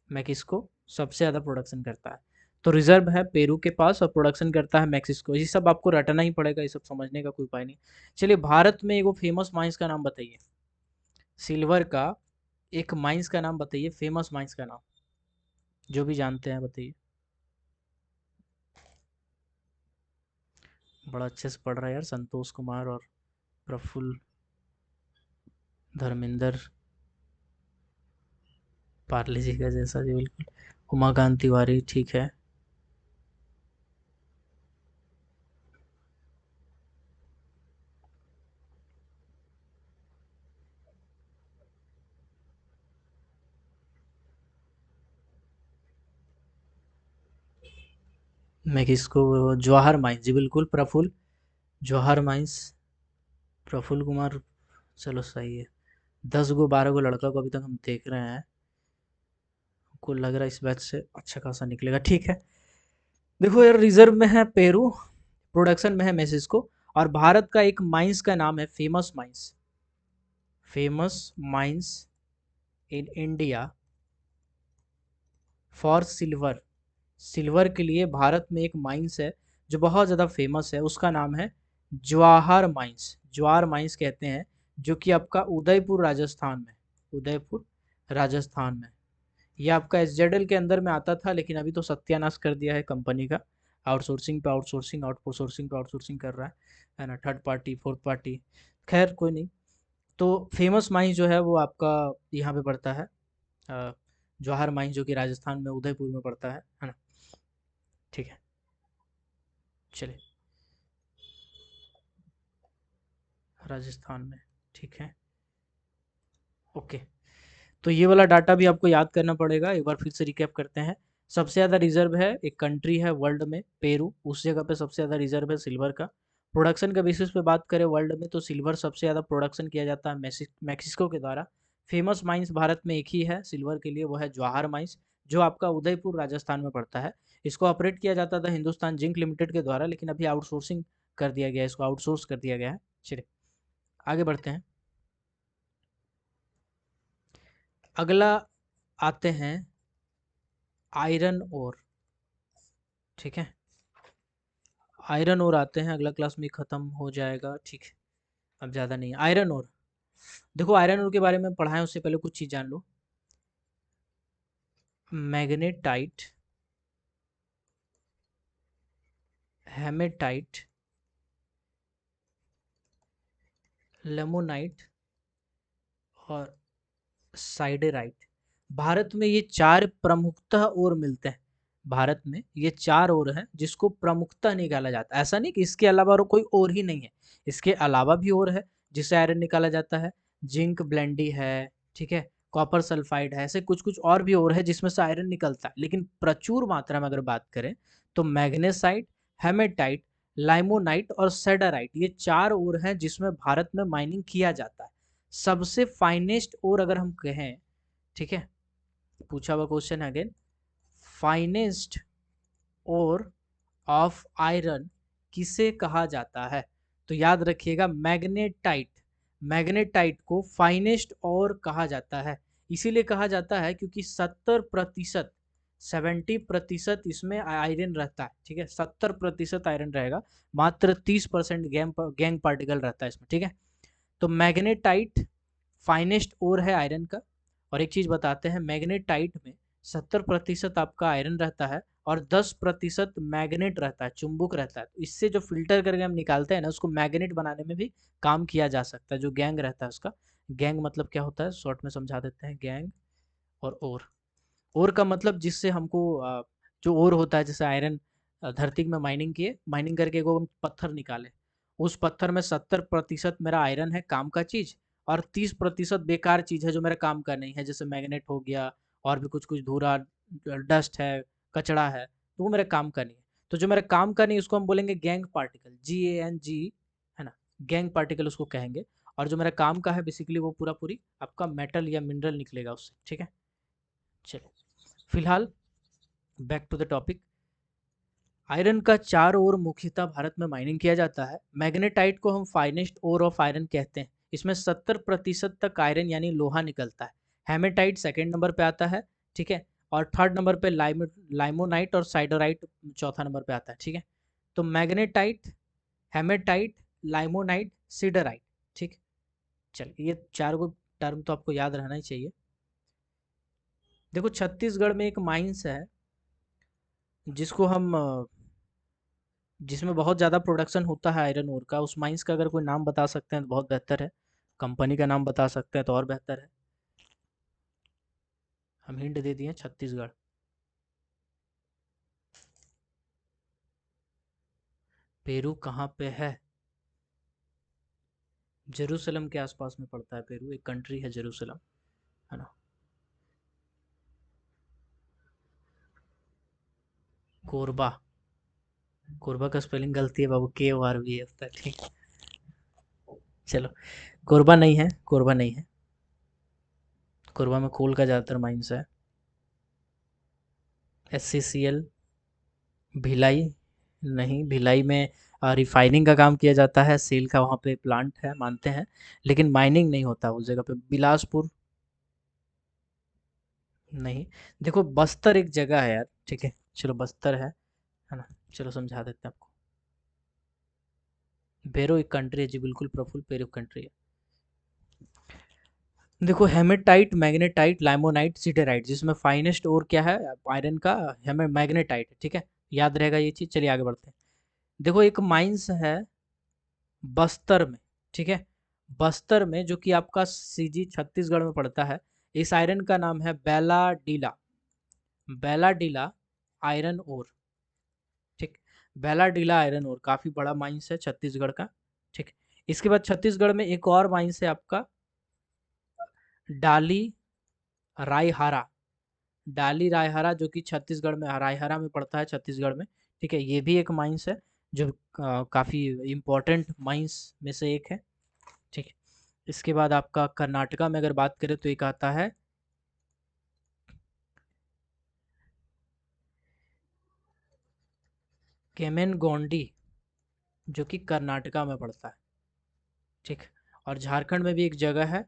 मैक्सिको सबसे ज़्यादा प्रोडक्शन करता है। तो रिजर्व है पेरू के पास और प्रोडक्शन करता है मैक्सिको। ये सब आपको रटना ही पड़ेगा, ये सब समझने का कोई उपाय नहीं। चलिए, भारत में एगो फेमस माइंस का नाम बताइए। सिल्वर का एक माइंस का नाम बताइए, फेमस माइंस का नाम, जो भी जानते हैं बताइए। बड़ा अच्छे से पढ़ रहा है यार, संतोष कुमार और प्रफुल्ल, धर्मेंद्र, पार्ले जी का जैसा जी, बिल्कुल। उमाकांत तिवारी, ठीक है। मैक्सिको, जवाहर माइंस, जी बिल्कुल, प्रफुल्ल जवाहर माइंस, प्रफुल्ल कुमार। चलो सही है। 10 गो 12 गो लड़का को अभी तक हम देख रहे हैं, को लग रहा है इस बैच से अच्छा खासा निकलेगा, ठीक है। देखो यार, रिजर्व में है पेरू, प्रोडक्शन में है मेक्सिको, और भारत का एक माइंस का नाम है famous mines. Famous mines in India for silver. Silver के लिए भारत में एक माइंस है जो बहुत ज़्यादा फेमस है, उसका नाम है जवाहर माइंस। जवाहर माइंस कहते हैं, जो कि आपका उदयपुर राजस्थान में, उदयपुर राजस्थान में। ये आपका एसजेडएल के अंदर में आता था, लेकिन अभी तो सत्यानाश कर दिया है कंपनी का। आउटसोर्सिंग पे आउटसोर्सिंग, आउटसोर्सिंग पे आउटसोर्सिंग कर रहा है ना, थर्ड पार्टी फोर्थ पार्टी। खैर कोई नहीं। तो फेमस माइंस जो है वो आपका यहाँ पे पड़ता है, अ, जवाहर माइंस, जो कि राजस्थान में उदयपुर में पड़ता है ना। ठीक है, चलिए, राजस्थान में, ठीक है, ओके। तो ये वाला डाटा भी आपको याद करना पड़ेगा, एक बार फिर से रिकैप करते हैं। सबसे ज़्यादा रिजर्व है, एक कंट्री है वर्ल्ड में पेरू, उस जगह पे सबसे ज़्यादा रिजर्व है सिल्वर का। प्रोडक्शन के बेसिस पे बात करें वर्ल्ड में, तो सिल्वर सबसे ज़्यादा प्रोडक्शन किया जाता है मैक्सिको के द्वारा। फेमस माइंस भारत में एक ही है सिल्वर के लिए, वो है जवाहर माइंस, जो आपका उदयपुर राजस्थान में पड़ता है। इसको ऑपरेट किया जाता था हिंदुस्तान जिंक लिमिटेड के द्वारा, लेकिन अभी आउटसोर्सिंग कर दिया गया है, इसको आउटसोर्स कर दिया गया है। चलिए आगे बढ़ते हैं। अगला आते हैं आयरन ओर, ठीक है, आयरन ओर आते हैं, अगला क्लास में खत्म हो जाएगा, ठीक है, अब ज़्यादा नहीं है। आयरन ओर, देखो आयरन ओर के बारे में पढ़ाएं उससे पहले कुछ चीज़ जान लो। मैग्नेटाइट, हेमेटाइट, लेमोनाइट और साइडेराइट, भारत में ये चार प्रमुखतः और मिलते हैं। भारत में ये चार और हैं जिसको प्रमुखतः निकाला जाता है, ऐसा नहीं कि इसके अलावा और कोई और ही नहीं है, इसके अलावा भी और है जिससे आयरन निकाला जाता है। जिंक ब्लेंडी है, ठीक है, कॉपर सल्फाइड है, ऐसे कुछ कुछ और भी और है जिसमें से आयरन निकलता है। लेकिन प्रचुर मात्रा में अगर बात करें तो मैग्नेसाइट, हेमेटाइट, लाइमोनाइट और सेडाराइट, ये चार और हैं जिसमें भारत में माइनिंग किया जाता है। सबसे फाइनेस्ट और अगर हम कहें, ठीक है, पूछा हुआ क्वेश्चन है अगेन, फाइनेस्ट और ऑफ आयरन किसे कहा जाता है? तो याद रखिएगा मैग्नेटाइट, मैग्नेटाइट को फाइनेस्ट और कहा जाता है। इसीलिए कहा जाता है क्योंकि 70%, 70% इसमें आयरन रहता है, ठीक है, 70% आयरन रहेगा, मात्र 30% गैंग पार्टिकल रहता है इसमें, ठीक है। तो मैग्नेटाइट फाइनेस्ट ओर है आयरन का। और एक चीज बताते हैं, मैग्नेटाइट में 70% आपका आयरन रहता है और 10% मैग्नेट रहता है, चुंबक रहता है। तो इससे जो फिल्टर करके हम निकालते हैं ना, उसको मैग्नेट बनाने में भी काम किया जा सकता है। जो गैंग रहता है उसका, गैंग मतलब क्या होता है, शॉर्ट में समझा देते हैं, गैंग और ओर का मतलब जिससे हमको जो ओर होता है, जैसे आयरन धरती में माइनिंग किए, माइनिंग करके वो हम पत्थर निकाले, उस पत्थर में 70% मेरा आयरन है, काम का चीज, और 30% बेकार चीज है जो मेरा काम का नहीं है, जैसे मैग्नेट हो गया और भी कुछ कुछ धूरा, डस्ट है, कचड़ा है, तो वो मेरे काम का नहीं है। तो जो मेरे काम का नहीं उसको हम बोलेंगे गैंग पार्टिकल, GANG, है ना, गैंग पार्टिकल उसको कहेंगे। और जो मेरा काम का है बेसिकली वो पूरा पूरी आपका मेटल या मिनरल निकलेगा उससे, ठीक है। चलो फिलहाल back to the topic. Iron का चार ओर मुख्यतः भारत में माइनिंग किया जाता है। मैग्नेटाइट को हम फाइनेस्ट ओर ऑफ आयरन कहते हैं, इसमें 70% तक आयरन यानी लोहा निकलता है। हेमेटाइट सेकेंड नंबर पे आता है, ठीक है, और थर्ड नंबर पे लाइमोनाइट और साइडोराइट चौथा नंबर पे आता है, ठीक है। तो मैग्नेटाइट, हेमेटाइट, लाइमोनाइट, सीडराइट, ठीक। चलिए ये चार को टर्म तो आपको याद रहना ही चाहिए। देखो छत्तीसगढ़ में एक माइंस है जिसको हम जिसमें बहुत ज़्यादा प्रोडक्शन होता है आयरन ओर का, उस माइंस का अगर कोई नाम बता सकते हैं तो बहुत बेहतर है। कंपनी का नाम बता सकते हैं तो और बेहतर है। हम हिंट दे दिए, छत्तीसगढ़। पेरू कहाँ पे है? जेरूसलम के आसपास में पड़ता है पेरू, एक कंट्री है जेरूसलम, है ना। कोरबा, कोरबा का स्पेलिंग गलती है बाबू, KORBA होता है, ठीक। चलो, कोरबा नहीं है, कोरबा नहीं है। कोरबा में कोल का ज़्यादातर माइंस है। SCCL, भिलाई, नहीं, भिलाई में रिफाइनिंग का काम किया जाता है, सेल का वहाँ पे प्लांट है, मानते हैं, लेकिन माइनिंग नहीं होता उस जगह पे। बिलासपुर, नहीं। देखो बस्तर एक जगह है यार, ठीक है, चलो बस्तर है ना, चलो समझा देते हैं आपको। पेरू एक कंट्री है जी, बिल्कुल प्रफुल, पेरू कंट्री है। देखो हेमेटाइट, मैग्नेटाइट, लाइमोनाइट, सिडेराइट, जिसमें फाइनेस्ट और क्या है आयरन का, हेमे मैग्नेटाइट, ठीक है, याद रहेगा ये चीज। चलिए आगे बढ़ते हैं। देखो एक माइंस है बस्तर में, ठीक है, बस्तर में जो कि आपका CG छत्तीसगढ़ में पड़ता है। इस आयरन का नाम है बेलाडीला, बेलाडीला आयरन ओर, ठीक। बेलाडीला आयरन ओर काफी बड़ा माइंस है छत्तीसगढ़ का, ठीक। इसके बाद छत्तीसगढ़ में एक और माइंस है आपका, डाली रायहारा, डाली रायहारा, जो कि छत्तीसगढ़ में, रायहारा में पड़ता है छत्तीसगढ़ में, ठीक है। ये भी एक माइंस है जो काफी इम्पोर्टेंट माइंस में से एक है, ठीक है। इसके बाद आपका कर्नाटका में अगर बात करें तो एक आता है केमेनगोंडी, जो कि कर्नाटका में पड़ता है, ठीक। और झारखंड में भी एक जगह है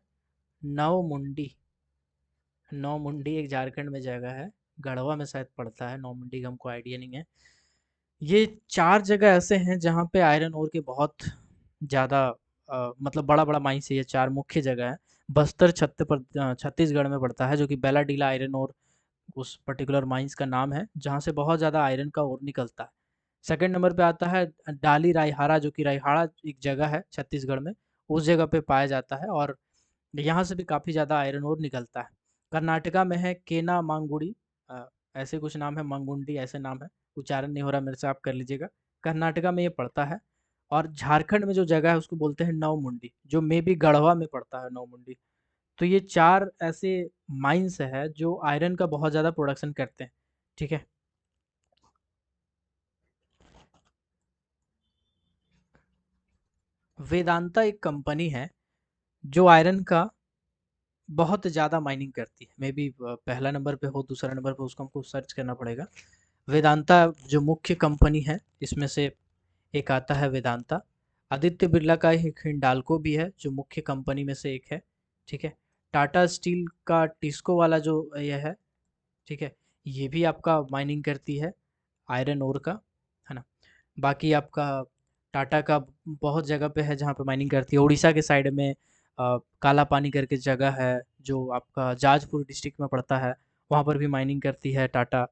नवमुंडी, नवमुंडी एक झारखंड में जगह है, गढ़वा में शायद पड़ता है, नौमंडी का हमको आइडिया नहीं है। ये 4 जगह ऐसे हैं जहाँ पे आयरन ओर के बहुत ज़्यादा मतलब बड़ा-बड़ा माइंस है, ये 4 मुख्य जगह हैं। बस्तर छत्तीसगढ़ में पड़ता है, जो कि बेलाडीला आयरन ओर उस पर्टिकुलर माइंस का नाम है, जहाँ से बहुत ज़्यादा आयरन का ओर निकलता है। सेकंड नंबर पे आता है डाली रायहारा, जो कि रायहाड़ा एक जगह है छत्तीसगढ़ में, उस जगह पे पाया जाता है और यहाँ से भी काफ़ी ज़्यादा आयरन ओर निकलता है। कर्नाटका में है केना मांगुड़ी, अ, ऐसे कुछ नाम है, मंगुंडी ऐसे नाम है, उच्चारण नहीं हो रहा मेरे से, आप कर लीजिएगा। कर्नाटका में ये पड़ता है। और झारखंड में जो जगह है उसको बोलते हैं नौमुंडी, जो मे बी गढ़वा में पड़ता है नौमुंडी। तो ये 4 ऐसे माइंस है जो आयरन का बहुत ज़्यादा प्रोडक्शन करते हैं, ठीक है? वेदांता एक कंपनी है जो आयरन का बहुत ज़्यादा माइनिंग करती है। मे बी पहला नंबर पे हो, दूसरा नंबर पे, उसको हमको सर्च करना पड़ेगा। वेदांता जो मुख्य कंपनी है, इसमें से एक आता है वेदांता। आदित्य बिरला का एक हिंडाल्को भी है जो मुख्य कंपनी में से एक है, ठीक है? टाटा स्टील का टिस्को वाला जो ये है, ठीक है? ये भी आपका माइनिंग करती है आयरन ओर का, है ना? बाकी आपका टाटा का बहुत जगह पे है जहाँ पे माइनिंग करती है। उड़ीसा के साइड में काला पानी करके जगह है जो आपका जाजपुर डिस्ट्रिक्ट में पड़ता है, वहाँ पर भी माइनिंग करती है टाटा।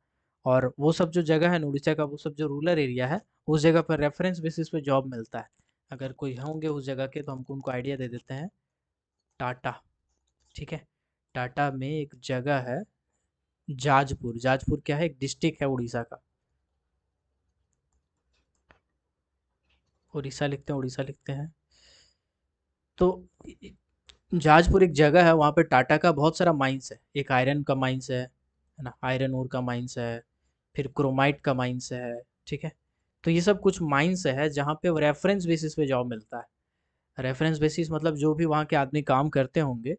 और वो सब जो जगह है ना उड़ीसा का, वो सब जो रूरल एरिया है, उस जगह पर रेफरेंस बेसिस पे जॉब मिलता है। अगर कोई होंगे उस जगह के तो हमको उनको आइडिया दे देते हैं। टाटा, ठीक है? टाटा में एक जगह है जाजपुर, जाजपुर क्या है, एक डिस्ट्रिक्ट है उड़ीसा का। उड़ीसा लिखते हैं, उड़ीसा लिखते हैं। तो जाजपुर एक जगह है, वहाँ पे टाटा का बहुत सारा माइंस है। एक आयरन का माइंस है ना? आयरन ओर का माइंस है, फिर क्रोमाइट का माइंस है, ठीक है? तो ये सब कुछ माइंस है जहाँ पे रेफरेंस बेसिस पे जॉब मिलता है। रेफरेंस बेसिस मतलब जो भी वहाँ के आदमी काम करते होंगे,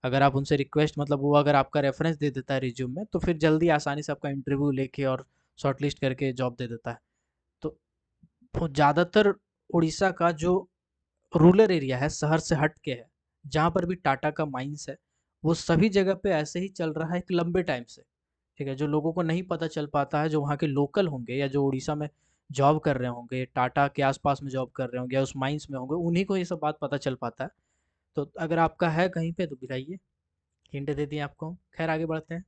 अगर आप उनसे रिक्वेस्ट, मतलब वो अगर आपका रेफरेंस दे देता है रिज्यूम में, तो फिर जल्दी आसानी से आपका इंटरव्यू लेके और शॉर्टलिस्ट करके जॉब दे देता है। तो वो ज़्यादातर उड़ीसा का जो रूरल एरिया है, शहर से हट के है, जहाँ पर भी टाटा का माइंस है, वो सभी जगह पे ऐसे ही चल रहा है एक लंबे टाइम से, ठीक है? जो लोगों को नहीं पता चल पाता है, जो वहाँ के लोकल होंगे या जो उड़ीसा में जॉब कर रहे होंगे, टाटा के आसपास में जॉब कर रहे होंगे या उस माइंस में होंगे, उन्हीं को ये सब बात पता चल पाता है। तो अगर आपका है कहीं पे तो बताइए, हिंट दे दिए आपको। खैर आगे बढ़ते हैं।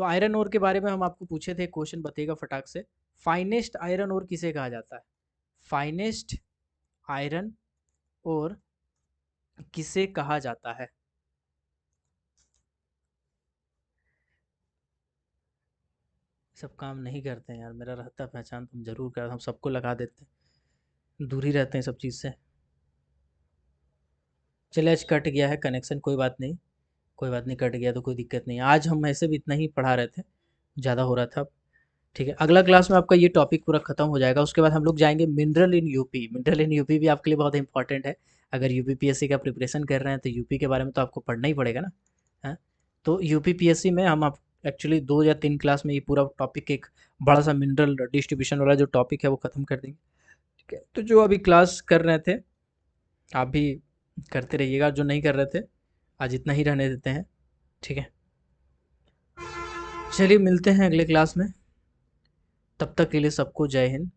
तो आयरन ओर के बारे में हम आपको पूछे थे, क्वेश्चन बताइएगा फटाक से। फाइनेस्ट आयरन ओर किसे कहा जाता है? फाइनेस्ट आयरन ओर किसे कहा जाता है? सब काम नहीं करते हैं यार, मेरा रहता पहचान तुम जरूर कर, हम सबको लगा देते हैं, दूर ही रहते हैं सब चीज़ से। चलिए आज कट गया है कनेक्शन, कोई बात नहीं, कोई बात नहीं, कट गया तो कोई दिक्कत नहीं है। आज हम ऐसे भी इतना ही पढ़ा रहे थे, ज़्यादा हो रहा था। ठीक है, अगला क्लास में आपका ये टॉपिक पूरा खत्म हो जाएगा, उसके बाद हम लोग जाएंगे mineral in UP. Mineral in UP भी आपके लिए बहुत इंपॉर्टेंट है। अगर यूपीपीएससी का प्रिपरेशन कर रहे हैं तो यूपी के बारे में तो आपको पढ़ना ही पड़ेगा ना, है? तो यूपीपीएससी में हम आप एक्चुअली 2 या 3 क्लास में ये पूरा टॉपिक, एक बड़ा सा मिनरल डिस्ट्रीब्यूशन वाला जो टॉपिक है वो खत्म कर देंगे, ठीक है? तो जो अभी क्लास कर रहे थे आप भी करते रहिएगा, जो नहीं कर रहे थे आज इतना ही रहने देते हैं, ठीक है? चलिए मिलते हैं अगले क्लास में, तब तक के लिए सबको जय हिंद।